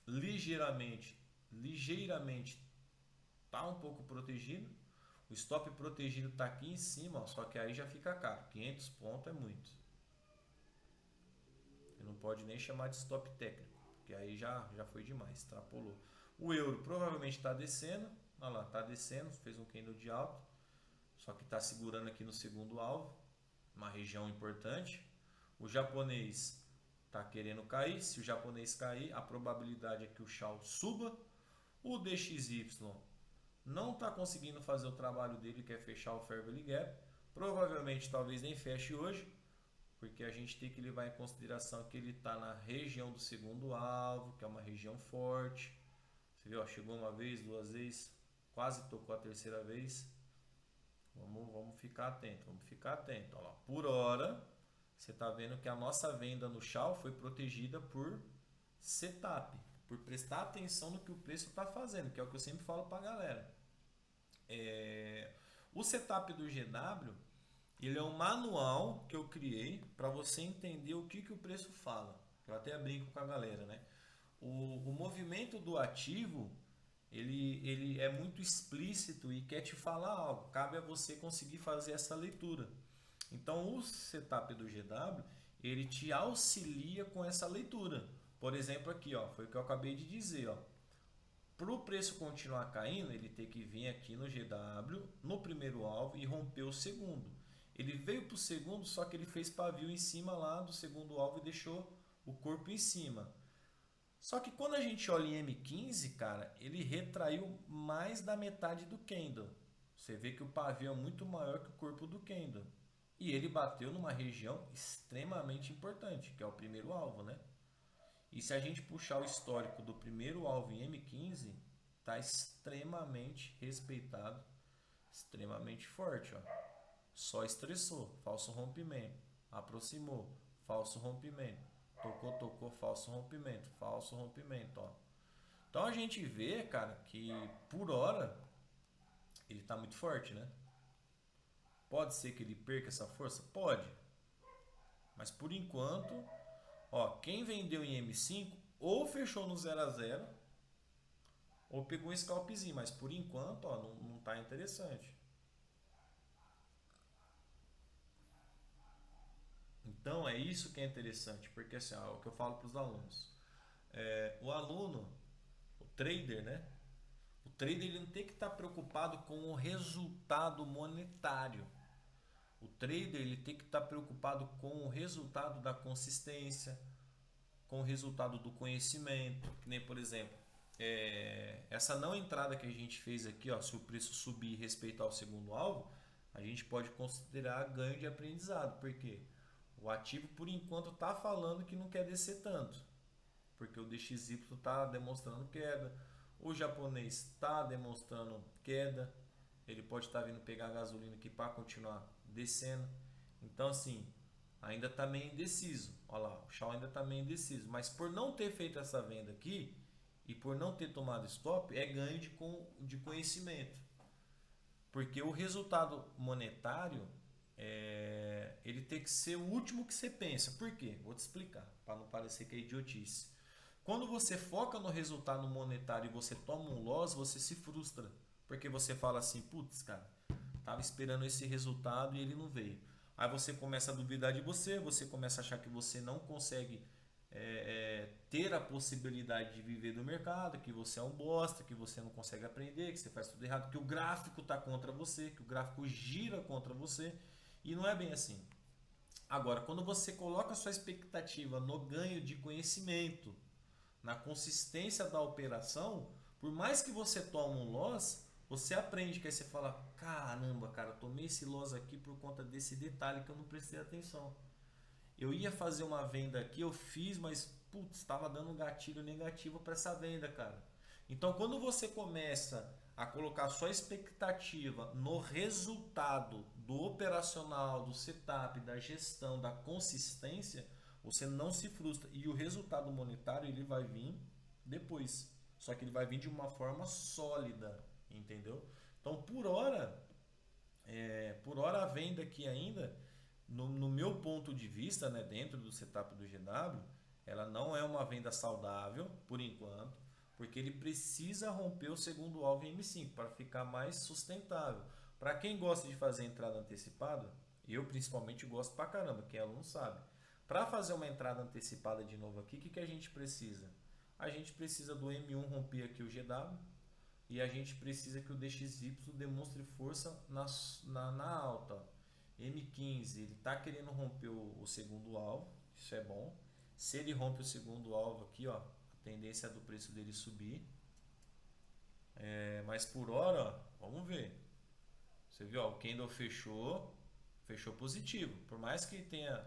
ligeiramente tá um pouco protegido. O stop protegido tá aqui em cima, ó, só que aí já fica caro. 500 pontos é muito. Você não pode nem chamar de stop técnico, porque aí já foi demais, extrapolou. O euro provavelmente está descendo, olha lá, está descendo, fez um candle de alta, só que está segurando aqui no segundo alvo, uma região importante. O japonês está querendo cair, se o japonês cair, a probabilidade é que o Shao suba. O DXY não está conseguindo fazer o trabalho dele, que é fechar o Fair Value Gap. Provavelmente talvez nem feche hoje, porque a gente tem que levar em consideração que ele está na região do segundo alvo, que é uma região forte. Você viu, ó, chegou uma vez, duas vezes, quase tocou a terceira vez. Vamos ficar atento, vamos ficar atento. Ó lá. Por hora, você está vendo que a nossa venda no Shao foi protegida por setup, por prestar atenção no que o preço está fazendo, que é o que eu sempre falo para a galera. O setup do GW, ele é um manual que eu criei para você entender o que o preço fala. Eu até brinco com a galera, né? O movimento do ativo, ele é muito explícito e quer te falar algo. Cabe a você conseguir fazer essa leitura. Então, o setup do GW, ele te auxilia com essa leitura. Por exemplo, aqui, ó, foi o que eu acabei de dizer, ó. Para o preço continuar caindo, ele tem que vir aqui no GW, no primeiro alvo e romper o segundo. Ele veio para o segundo, só que ele fez pavio em cima lá do segundo alvo e deixou o corpo em cima. Só que quando a gente olha em M15, cara, ele retraiu mais da metade do candle. Você vê que o pavio é muito maior que o corpo do candle. E ele bateu numa região extremamente importante, que é o primeiro alvo, né? E se a gente puxar o histórico do primeiro alvo em M15, está extremamente respeitado, extremamente forte, ó. Só estressou, falso rompimento, aproximou, falso rompimento, tocou, falso rompimento, ó. Então a gente vê, cara, que por hora ele está muito forte, né? Pode ser que ele perca essa força? Pode. Mas por enquanto, ó, quem vendeu em M5 ou fechou no 0 a 0 ou pegou um scalpzinho, mas por enquanto, ó, não tá interessante. Então é isso que é interessante, porque assim, ó, é o que eu falo para os alunos. O aluno, o trader, né? O trader ele não tem que estar preocupado com o resultado monetário. O trader ele tem que estar preocupado com o resultado da consistência, com o resultado do conhecimento. Que nem, por exemplo, essa não entrada que a gente fez aqui, ó, se o preço subir e respeitar o segundo alvo, a gente pode considerar ganho de aprendizado. Por quê? O ativo, por enquanto, está falando que não quer descer tanto, porque o DXY está demonstrando queda, o japonês está demonstrando queda, ele pode estar vindo pegar gasolina aqui para continuar descendo. Então, assim, ainda está meio indeciso. Olha lá, o Shao ainda está meio indeciso. Mas por não ter feito essa venda aqui e por não ter tomado stop, é ganho de conhecimento. Porque o resultado monetário, ele tem que ser o último que você pensa. Por quê? Vou te explicar, para não parecer que é idiotice. Quando você foca no resultado monetário e você toma um loss, você se frustra. Porque você fala assim, putz, cara, tava esperando esse resultado e ele não veio. Aí você começa a duvidar de você, você começa a achar que você não consegue ter a possibilidade de viver do mercado, que você é um bosta, que você não consegue aprender, que você faz tudo errado, que o gráfico está contra você, que o gráfico gira contra você. E não é bem assim. Agora, quando você coloca a sua expectativa no ganho de conhecimento, na consistência da operação, por mais que você tome um loss, você aprende, que aí você fala, caramba, cara, tomei esse loss aqui por conta desse detalhe que eu não prestei atenção. Eu ia fazer uma venda aqui, eu fiz, mas putz, estava dando um gatilho negativo para essa venda, cara. Então, quando você começa a colocar sua expectativa no resultado do operacional, do setup, da gestão, da consistência, você não se frustra. E o resultado monetário ele vai vir depois. Só que ele vai vir de uma forma sólida, entendeu? Então, por hora a venda aqui ainda, no meu ponto de vista, né, dentro do setup do GW, ela não é uma venda saudável, por enquanto, porque ele precisa romper o segundo alvo em M5 para ficar mais sustentável. Para quem gosta de fazer entrada antecipada, eu principalmente gosto pra caramba, quem é aluno sabe. Para fazer uma entrada antecipada de novo aqui, o que a gente precisa? A gente precisa do M1 romper aqui o GW e a gente precisa que o DXY demonstre força na alta. M15, ele está querendo romper o segundo alvo, isso é bom. Se ele rompe o segundo alvo aqui, ó, a tendência é do preço dele subir. Mas por hora, ó, vamos ver. Você viu, ó, o candle fechou, Fechou positivo. Por mais que tenha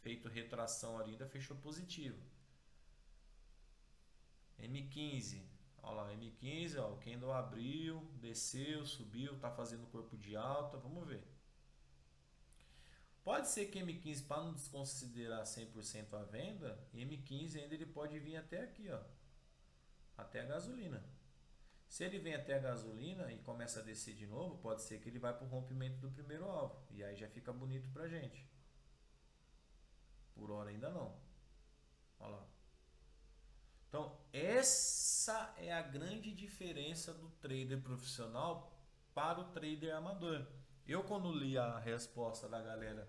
feito retração ali, ainda fechou positivo. M15. Olha lá, M15, ó, o candle abriu, desceu, subiu, tá fazendo corpo de alta. Vamos ver. Pode ser que M15, para não desconsiderar 100% a venda, M15 ainda ele pode vir até aqui, ó, até a gasolina. Se ele vem até a gasolina e começa a descer de novo, pode ser que ele vai para o rompimento do primeiro alvo. E aí já fica bonito pra gente. Por hora ainda não. Olha lá. Então, essa é a grande diferença do trader profissional para o trader amador. Eu, quando li a resposta da galera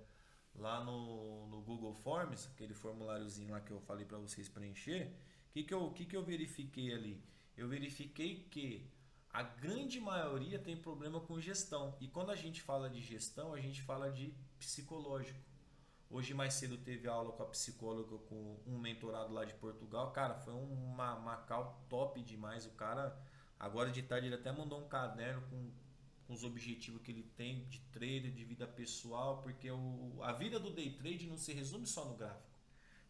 lá no Google Forms, aquele formuláriozinho lá que eu falei para vocês preencher, que eu verifiquei ali? Eu verifiquei que a grande maioria tem problema com gestão. E quando a gente fala de gestão, a gente fala de psicológico. Hoje mais cedo teve aula com a psicóloga, com um mentorado lá de Portugal. Cara, foi uma call top demais. O cara, agora de tarde, ele até mandou um caderno com os objetivos que ele tem de trader, de vida pessoal, porque a vida do day trade não se resume só no gráfico.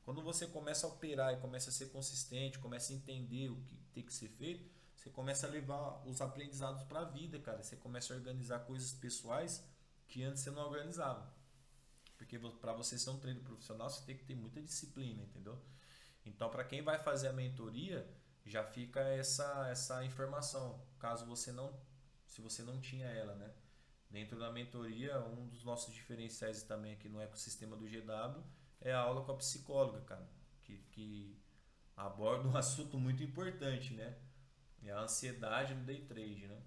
Quando você começa a operar e começa a ser consistente, começa a entender o que tem que ser feito, você começa a levar os aprendizados para a vida, cara. Você começa a organizar coisas pessoais que antes você não organizava. Porque para você ser um trader profissional, você tem que ter muita disciplina, entendeu? Então, para quem vai fazer a mentoria, já fica essa informação, caso você não, se você não tinha ela, né? Dentro da mentoria, um dos nossos diferenciais também aqui no ecossistema do GW é a aula com a psicóloga, cara, que aborda um assunto muito importante, né? É a ansiedade no day trade, né?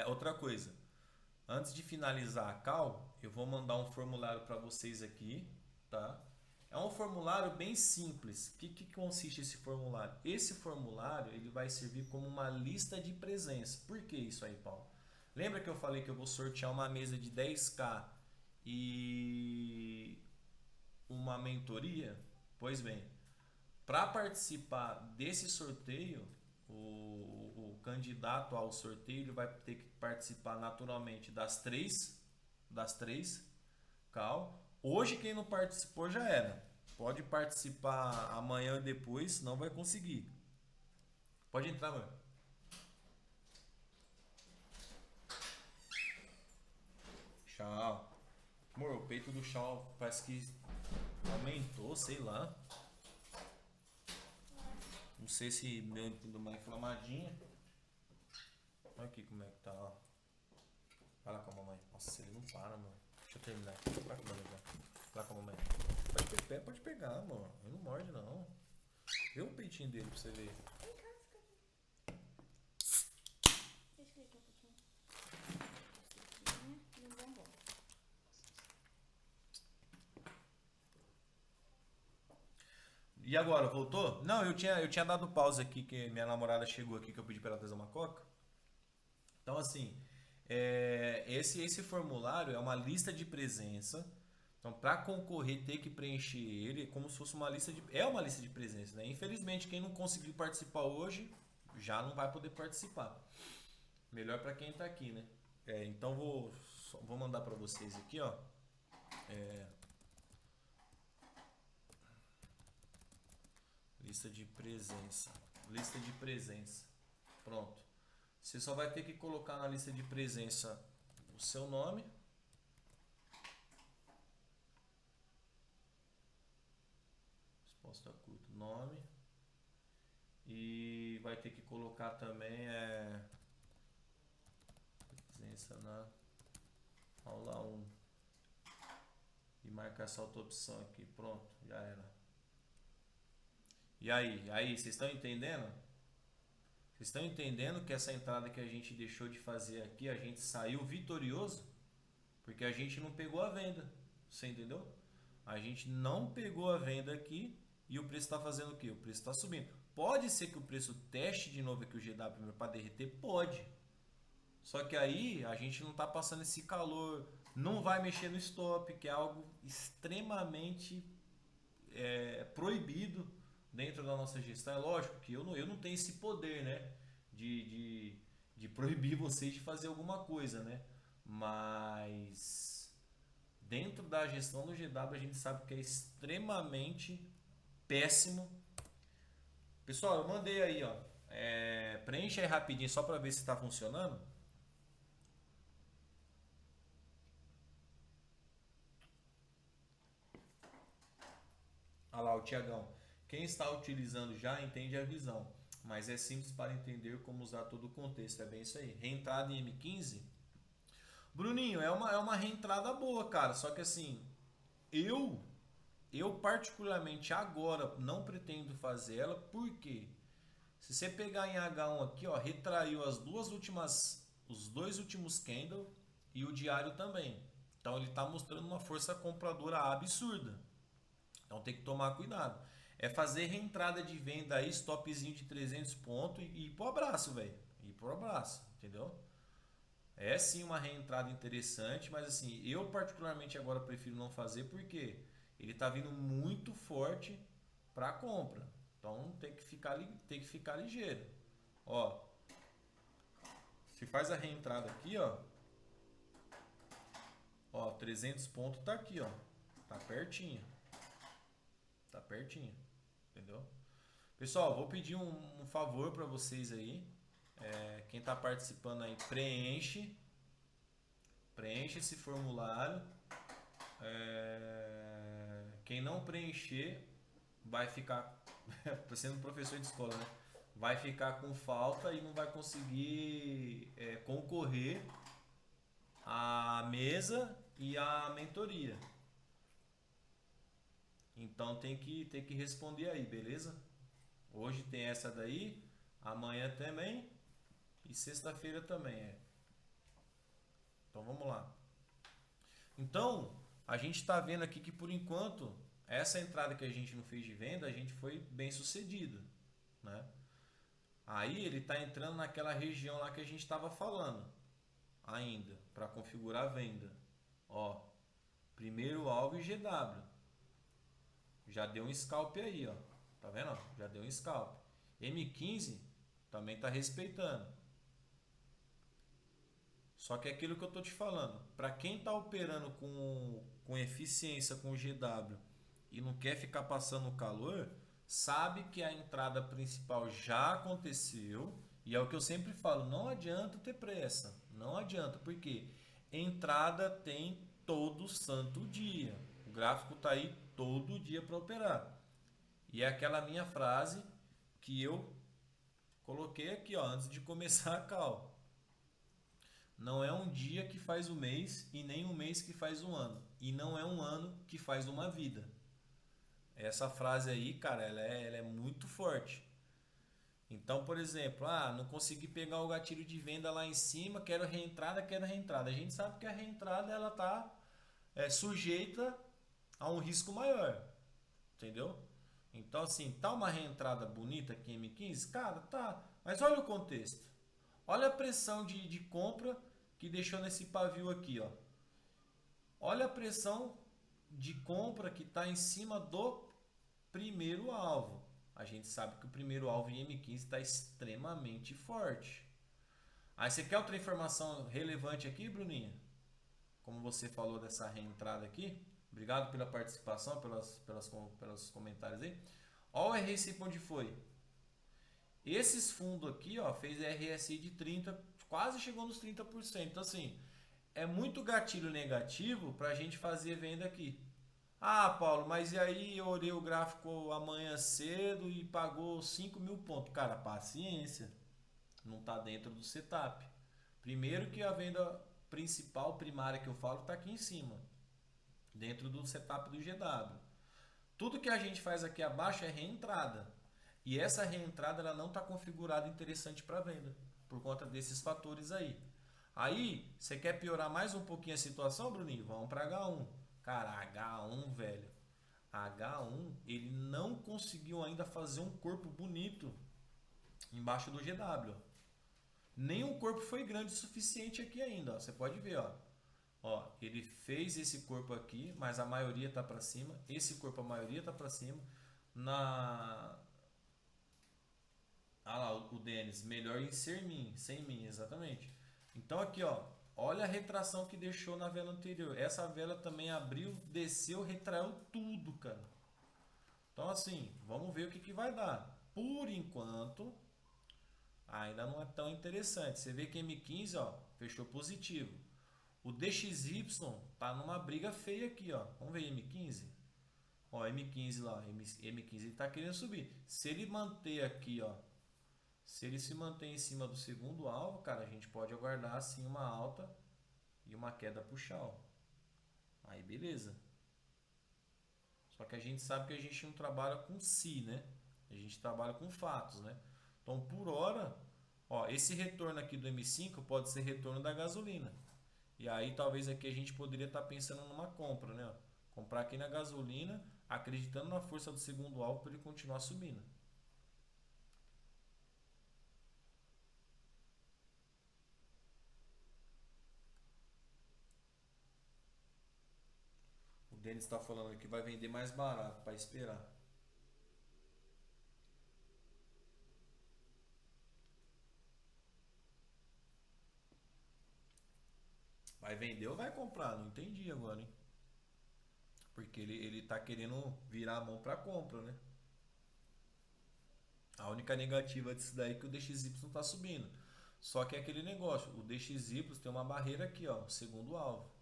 Outra coisa, antes de finalizar a call, eu vou mandar um formulário para vocês aqui, tá? É um formulário bem simples. O que consiste esse formulário? Esse formulário ele vai servir como uma lista de presença. Por que isso aí, Paulo? Lembra que eu falei que eu vou sortear uma mesa de 10k e uma mentoria? Pois bem, para participar desse sorteio, o candidato ao sorteio ele vai ter que participar naturalmente das três cal. Hoje quem não participou já era. Pode participar amanhã e depois, não vai conseguir. Pode entrar, mano. Tchau. Amor, o peito do chão parece que aumentou, sei lá. Não sei se meu deu uma inflamadinha. Olha aqui como é que tá, ó. Vai lá com a mamãe. Nossa, ele não para, mano. Deixa eu terminar aqui. Vai com a mamãe. Vai lá com a mamãe. Pode pegar, amor. Ele não morde, não. Vê o peitinho dele pra você ver. Deixa eu ver aqui um pouquinho. E um bombom. E agora, voltou? Não, eu tinha dado pausa aqui, que minha namorada chegou aqui, que eu pedi pra ela trazer uma coca. Então, assim, esse formulário é uma lista de presença. Então, para concorrer, ter que preencher ele como se fosse uma lista de... É uma lista de presença, né? Infelizmente, quem não conseguiu participar hoje, já não vai poder participar. Melhor para quem tá aqui, né? Então, vou mandar para vocês aqui, ó. Lista de presença. Lista de presença. Pronto. Você só vai ter que colocar na lista de presença o seu nome. Resposta curta, nome. E vai ter que colocar também presença na aula 1. E marcar essa outra opção aqui. Pronto, já era. E aí, vocês estão entendendo? Vocês estão entendendo que essa entrada que a gente deixou de fazer aqui, a gente saiu vitorioso? Porque a gente não pegou a venda. Você entendeu? A gente não pegou a venda aqui e o preço está fazendo o quê? O preço está subindo. Pode ser que o preço teste de novo aqui o GW para derreter? Pode. Só que aí a gente não está passando esse calor, não vai mexer no stop, que é algo extremamente proibido dentro da nossa gestão. É lógico que eu não tenho esse poder, né? De proibir vocês de fazer alguma coisa, né? Mas dentro da gestão do GW a gente sabe que é extremamente péssimo. Pessoal, eu mandei aí, ó. Preenche aí rapidinho só para ver se está funcionando. Olha lá o Tiagão. Quem está utilizando já entende a visão, mas é simples para entender como usar todo o contexto. É bem isso aí. Reentrada em M15. Bruninho, é uma reentrada boa, cara. Só que assim, eu particularmente agora não pretendo fazer ela, porque se você pegar em H1 aqui, ó, retraiu os dois últimos candle e o diário também. Então ele está mostrando uma força compradora absurda. Então tem que tomar cuidado. É fazer reentrada de venda aí, stopzinho de 300 pontos e ir pro abraço, velho. Ir pro abraço, entendeu? É sim uma reentrada interessante, mas assim, eu particularmente agora prefiro não fazer porque ele está vindo muito forte para compra. Então tem que ficar ligeiro. Ó, se faz a reentrada aqui, ó, 300 pontos tá aqui, ó. Tá pertinho. Tá pertinho, entendeu? Pessoal, vou pedir um favor para vocês aí. Quem está participando aí, preenche esse formulário. Quem não preencher vai ficar, sendo professor de escola, né? Vai ficar com falta e não vai conseguir concorrer à mesa e à mentoria. Então tem que responder aí, beleza? Hoje tem essa daí, amanhã também e sexta-feira também Então vamos lá. Então, a gente está vendo aqui que por enquanto, essa entrada que a gente não fez de venda, a gente foi bem sucedido, né? Aí ele está entrando naquela região lá que a gente estava falando ainda, para configurar a venda. Ó, primeiro alvo e GW. Já deu um scalp aí, ó. Tá vendo? Já deu um scalp. M15 também está respeitando. Só que é aquilo que eu tô te falando. Para quem está operando com eficiência com o GW e não quer ficar passando calor, sabe que a entrada principal já aconteceu. E é o que eu sempre falo, não adianta ter pressa. Não adianta, porque entrada tem todo santo dia. O gráfico está aí todo dia para operar. E é aquela minha frase que eu coloquei aqui, ó, antes de começar a call. Não é um dia que faz o mês e nem um mês que faz um ano. E não é um ano que faz uma vida. Essa frase aí, cara, ela é muito forte. Então, por exemplo, não consegui pegar o gatilho de venda lá em cima, quero reentrada. A gente sabe que a reentrada ela tá sujeita a um risco maior. Entendeu? Então, assim, tá uma reentrada bonita aqui em M15? Cara, tá. Mas olha o contexto. Olha a pressão de compra que deixou nesse pavio aqui, ó. Olha a pressão de compra que está em cima do primeiro alvo. A gente sabe que o primeiro alvo em M15 está extremamente forte. Aí você quer outra informação relevante aqui, Bruninha? Como você falou dessa reentrada aqui. Obrigado pela participação, pelos comentários aí. Olha o RSI para onde foi. Esses fundos aqui, ó, fez RSI de 30%, quase chegou nos 30%. Então, assim, é muito gatilho negativo para a gente fazer venda aqui. Ah, Paulo, mas e aí eu olhei o gráfico amanhã cedo e pagou 5 mil pontos. Cara, paciência. Não está dentro do setup. Primeiro que a venda principal, primária que eu falo, está aqui em cima. Dentro do setup do GW. Tudo que a gente faz aqui abaixo é reentrada. E essa reentrada ela não está configurada interessante para venda. Por conta desses fatores aí. Aí, você quer piorar mais um pouquinho a situação, Bruninho? Vamos para H1. Cara, H1, velho. H1, ele não conseguiu ainda fazer um corpo bonito embaixo do GW. Nenhum corpo foi grande o suficiente aqui ainda. Ó. Você pode ver, ó, ele fez esse corpo aqui, mas a maioria tá para cima. Esse corpo, a maioria tá para cima. Ah lá, o Denis, melhor em sem mim, exatamente. Então aqui, ó, olha a retração que deixou na vela anterior. Essa vela também abriu, desceu, retraiu tudo, cara. Então assim, vamos ver o que vai dar. Por enquanto, ainda não é tão interessante. Você vê que M15, ó, fechou positivo. O DXY tá numa briga feia aqui, ó. Vamos ver M15. Ó, M15 lá, M15 ele tá querendo subir. Se ele manter aqui, ó, se ele se manter em cima do segundo alvo, cara, a gente pode aguardar assim uma alta e uma queda pro chão. Aí beleza. Só que a gente sabe que a gente não trabalha com si, né? A gente trabalha com fatos, né? Então, por hora, ó, esse retorno aqui do M5 pode ser retorno da gasolina. E aí talvez aqui a gente poderia estar pensando numa compra, né? Ó, comprar aqui na gasolina, acreditando na força do segundo alvo para ele continuar subindo. O Denis está falando que vai vender mais barato para esperar. Vai vender ou vai comprar? Não entendi agora, hein? Porque ele tá querendo virar a mão para compra, né? A única negativa disso daí é que o DXY tá subindo. Só que é aquele negócio, o DXY tem uma barreira aqui, ó, segundo alvo.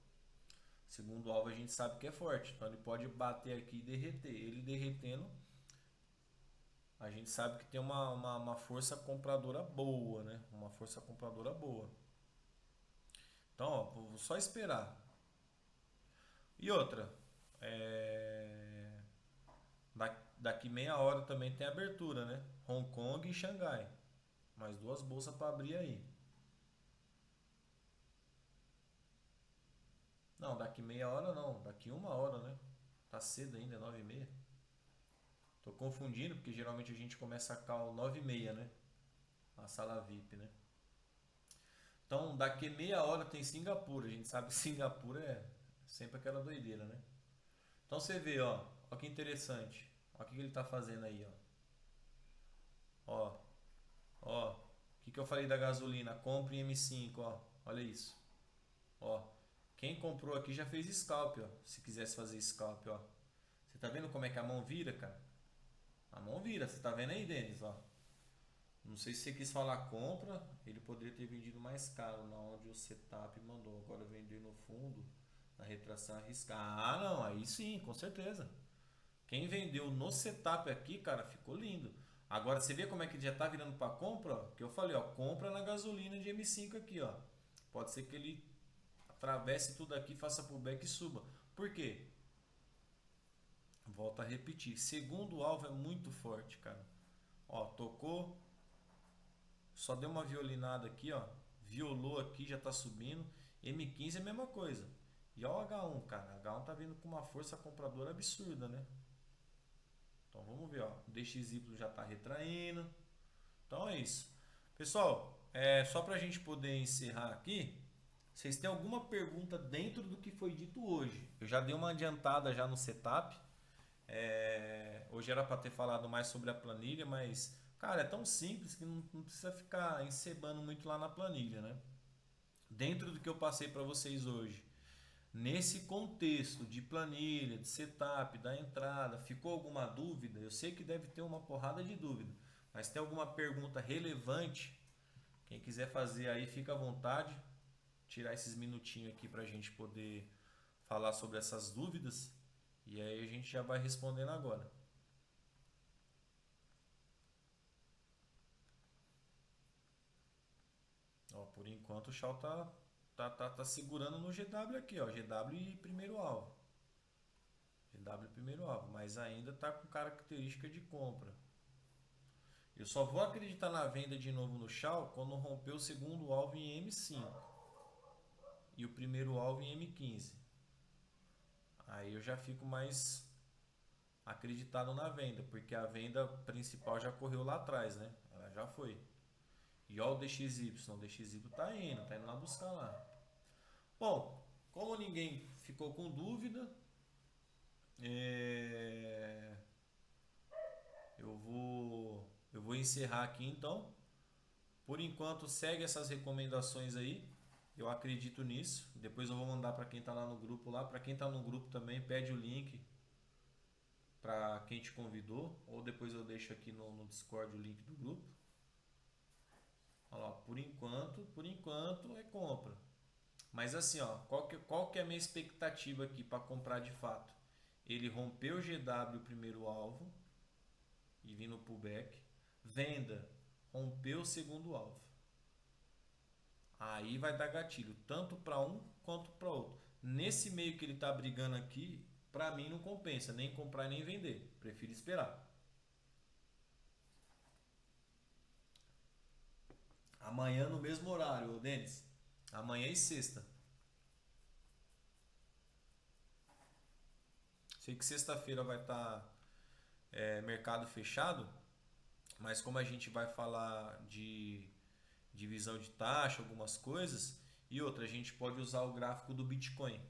Segundo alvo a gente sabe que é forte, então ele pode bater aqui e derreter. Ele derretendo, a gente sabe que tem uma força compradora boa, né? Uma força compradora boa. Então, ó, vou só esperar. E outra, daqui meia hora também tem abertura, né? Hong Kong e Xangai. Mais duas bolsas para abrir aí. Não, daqui meia hora não, daqui uma hora, né? Tá cedo ainda, 9h30. Tô confundindo, porque geralmente a gente começa a call 9h30, né? A sala VIP, né? Então, daqui meia hora tem Singapura. A gente sabe que Singapura é sempre aquela doideira, né? Então você vê, ó que interessante. Ó o que ele tá fazendo aí, ó. Ó, o que eu falei da gasolina? Compre em M5, ó. Olha isso. Ó, quem comprou aqui já fez scalp, ó. Se quisesse fazer scalp, ó. Você tá vendo como é que a mão vira, cara? A mão vira, você tá vendo aí, Denis, ó. Não sei se você quis falar compra, ele poderia ter vendido mais caro na onde o setup mandou. Agora vender no fundo, na retração arriscar. Ah, não, aí sim, com certeza. Quem vendeu no setup aqui, cara, ficou lindo. Agora você vê como é que já tá virando para compra, ó, que eu falei, ó, compra na gasolina de M5 aqui, ó. Pode ser que ele atravesse tudo aqui, faça pullback e suba. Por quê? Volto a repetir, segundo alvo é muito forte, cara. Ó, tocou, só deu uma violinada aqui, ó. Violou aqui, já tá subindo. M15 é a mesma coisa. E ó o H1, cara. H1 tá vindo com uma força compradora absurda, né? Então vamos ver, ó. O DXY já tá retraindo. Então é isso. Pessoal, só pra gente poder encerrar aqui, vocês têm alguma pergunta dentro do que foi dito hoje? Eu já dei uma adiantada já no setup. Hoje era para ter falado mais sobre a planilha, mas, cara, é tão simples que não precisa ficar encebando muito lá na planilha, né? Dentro do que eu passei para vocês hoje, nesse contexto de planilha, de setup, da entrada, ficou alguma dúvida? Eu sei que deve ter uma porrada de dúvida, mas tem alguma pergunta relevante? Quem quiser fazer aí, fica à vontade. Tirar esses minutinhos aqui para a gente poder falar sobre essas dúvidas. E aí a gente já vai respondendo agora. Ó, por enquanto o Shaw tá segurando no GW aqui, ó. GW e primeiro alvo. GW primeiro alvo, mas ainda tá com característica de compra. Eu só vou acreditar na venda de novo no Shaw quando romper o segundo alvo em M5 e o primeiro alvo em M15. Aí eu já fico mais acreditado na venda, porque a venda principal já correu lá atrás, né? Ela já foi. E ó o DXY tá indo lá buscar lá. Bom, como ninguém ficou com dúvida, eu vou encerrar aqui então. Por enquanto segue essas recomendações aí. Eu acredito nisso. Depois eu vou mandar para quem está lá no grupo lá. Para quem está no grupo também, pede o link para quem te convidou. Ou depois eu deixo aqui no Discord o link do grupo. Olha lá, por enquanto é compra. Mas assim, ó, qual que é a minha expectativa aqui para comprar de fato? Ele rompeu o GW, o primeiro alvo, e vindo no pullback. Venda, rompeu o segundo alvo. Aí vai dar gatilho, tanto para um quanto para outro. Nesse meio que ele está brigando aqui, para mim não compensa nem comprar nem vender. Prefiro esperar. Amanhã no mesmo horário, Denis. Amanhã e sexta. Sei que sexta-feira vai estar mercado fechado, mas como a gente vai falar de divisão de taxa, algumas coisas, e outra, a gente pode usar o gráfico do Bitcoin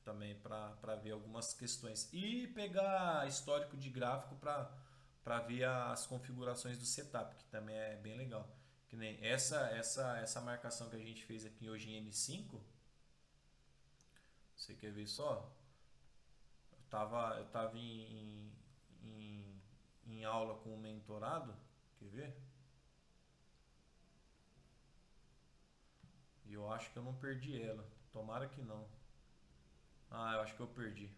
também para ver algumas questões e pegar histórico de gráfico para ver as configurações do setup, que também é bem legal. Que nem essa marcação que a gente fez aqui hoje em M5. Você quer ver só? Eu tava em aula com um mentorado, quer ver? E eu acho que eu não perdi ela. Tomara que não. Ah, eu acho que eu perdi.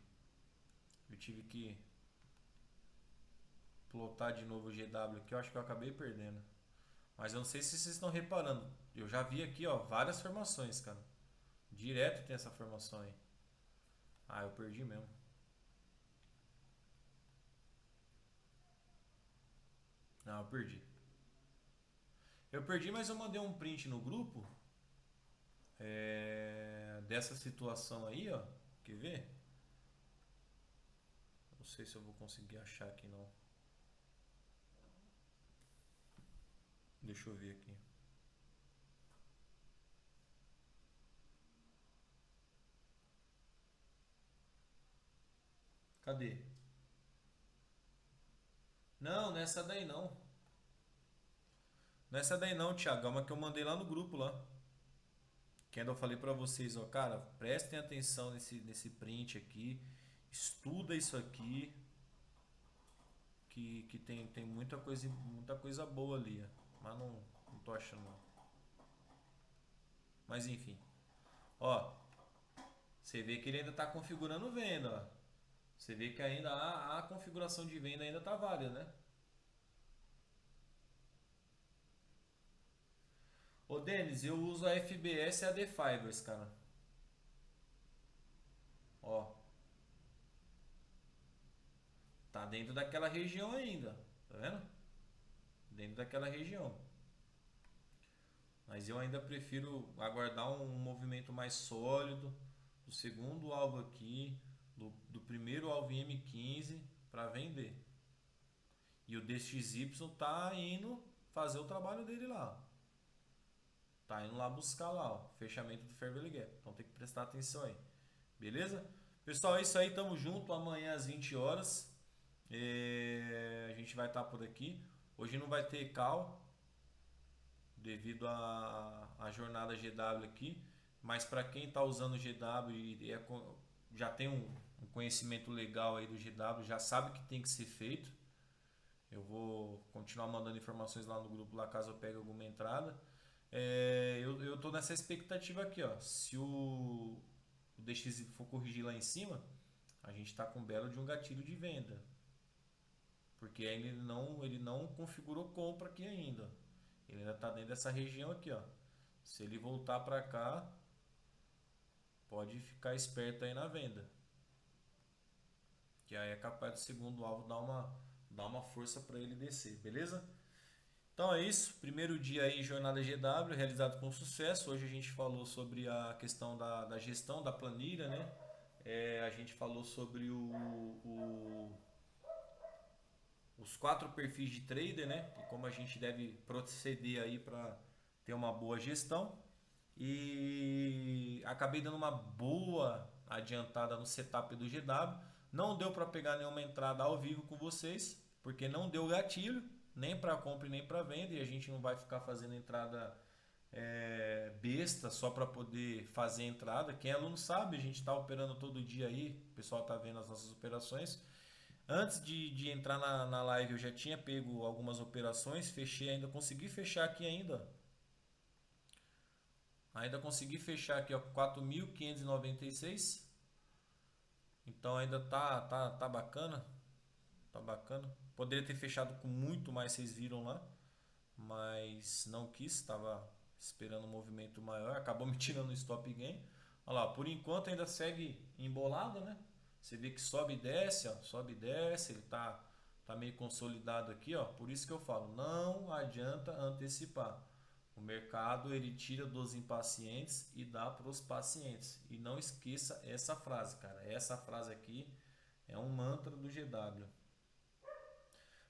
Eu tive que plotar de novo o GW aqui. Eu acho que eu acabei perdendo. Mas eu não sei se vocês estão reparando. Eu já vi aqui, ó, várias formações, cara. Direto tem essa formação aí. Ah, eu perdi mesmo. Não, eu perdi. Eu perdi, mas eu mandei um print no grupo dessa situação aí, ó. Quer ver? Não sei se eu vou conseguir achar aqui não. Deixa eu ver aqui. Cadê? Não, nessa daí não. Nessa daí não, Thiago. É uma que eu mandei lá no grupo lá. Que ainda eu falei pra vocês, ó, cara, prestem atenção nesse print aqui. Estuda isso aqui. Que tem muita coisa boa ali, ó. Mas não tô achando não. Mas enfim. Ó, você vê que ele ainda tá configurando venda, ó. Você vê que ainda a configuração de venda ainda tá válida, né? Ô Denis, eu uso a FBS e a The Fibers, cara. Ó, tá dentro daquela região ainda, tá vendo? Dentro daquela região. Mas eu ainda prefiro aguardar um movimento mais sólido do segundo alvo aqui, do primeiro alvo em M15 para vender. E o DXY tá indo fazer o trabalho dele lá. Tá indo lá buscar lá, ó, fechamento do Fair Value Gap. Então tem que prestar atenção aí. Beleza? Pessoal, é isso aí, tamo junto. Amanhã às 20 horas. A gente vai estar por aqui. Hoje não vai ter call devido à jornada GW aqui. Mas para quem está usando o GW e já tem um conhecimento legal aí do GW, já sabe que tem que ser feito. Eu vou continuar mandando informações lá no grupo, lá caso eu pegue alguma entrada. Eu tô nessa expectativa aqui, ó. Se o DXY for corrigir lá em cima, a gente está com um belo de um gatilho de venda. Porque ele não configurou compra aqui ainda. Ele ainda está dentro dessa região aqui, ó. Se ele voltar para cá, pode ficar esperto aí na venda. Que aí é capaz do segundo alvo dar uma força para ele descer, beleza? Então é isso, primeiro dia aí jornada GW realizado com sucesso. Hoje a gente falou sobre a questão da gestão da planilha, né? A gente falou sobre os 4 perfis de trader, né? E como a gente deve proceder aí para ter uma boa gestão. E acabei dando uma boa adiantada no setup do GW. Não deu para pegar nenhuma entrada ao vivo com vocês, porque não deu gatilho, nem para compra e nem para venda, e a gente não vai ficar fazendo entrada besta só para poder fazer a entrada. Quem é aluno sabe, a gente está operando todo dia aí, o pessoal está vendo as nossas operações. Antes de entrar na live eu já tinha pego algumas operações, fechei ainda, consegui fechar aqui ainda. Ainda consegui fechar aqui, ó, 4.596. Então ainda tá bacana. Tá bacana. Poderia ter fechado com muito mais, vocês viram lá, mas não quis, estava esperando um movimento maior, acabou me tirando o stop gain. Olha lá, por enquanto ainda segue embolado, né? Você vê que sobe e desce, ó, sobe e desce, ele tá meio consolidado aqui, ó. Por isso que eu falo, não adianta antecipar. O mercado ele tira dos impacientes e dá para os pacientes. E não esqueça essa frase, cara. Essa frase aqui é um mantra do GW.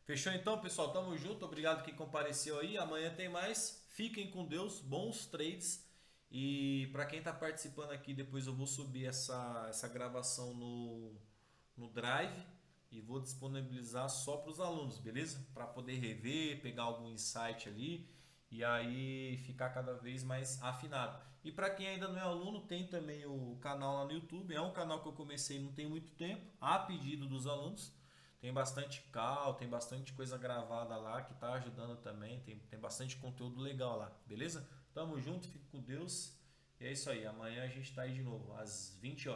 Fechou então, pessoal? Tamo junto. Obrigado quem compareceu aí. Amanhã tem mais. Fiquem com Deus. Bons trades. E para quem está participando aqui, depois eu vou subir essa gravação no Drive e vou disponibilizar só para os alunos, beleza? Para poder rever, pegar algum insight ali e aí ficar cada vez mais afinado. E para quem ainda não é aluno, tem também o canal lá no YouTube. É um canal que eu comecei não tem muito tempo, a pedido dos alunos. Tem bastante call, tem bastante coisa gravada lá que está ajudando também. Tem bastante conteúdo legal lá, beleza? Tamo junto, fique com Deus. E é isso aí. Amanhã a gente tá aí de novo, às 20 horas.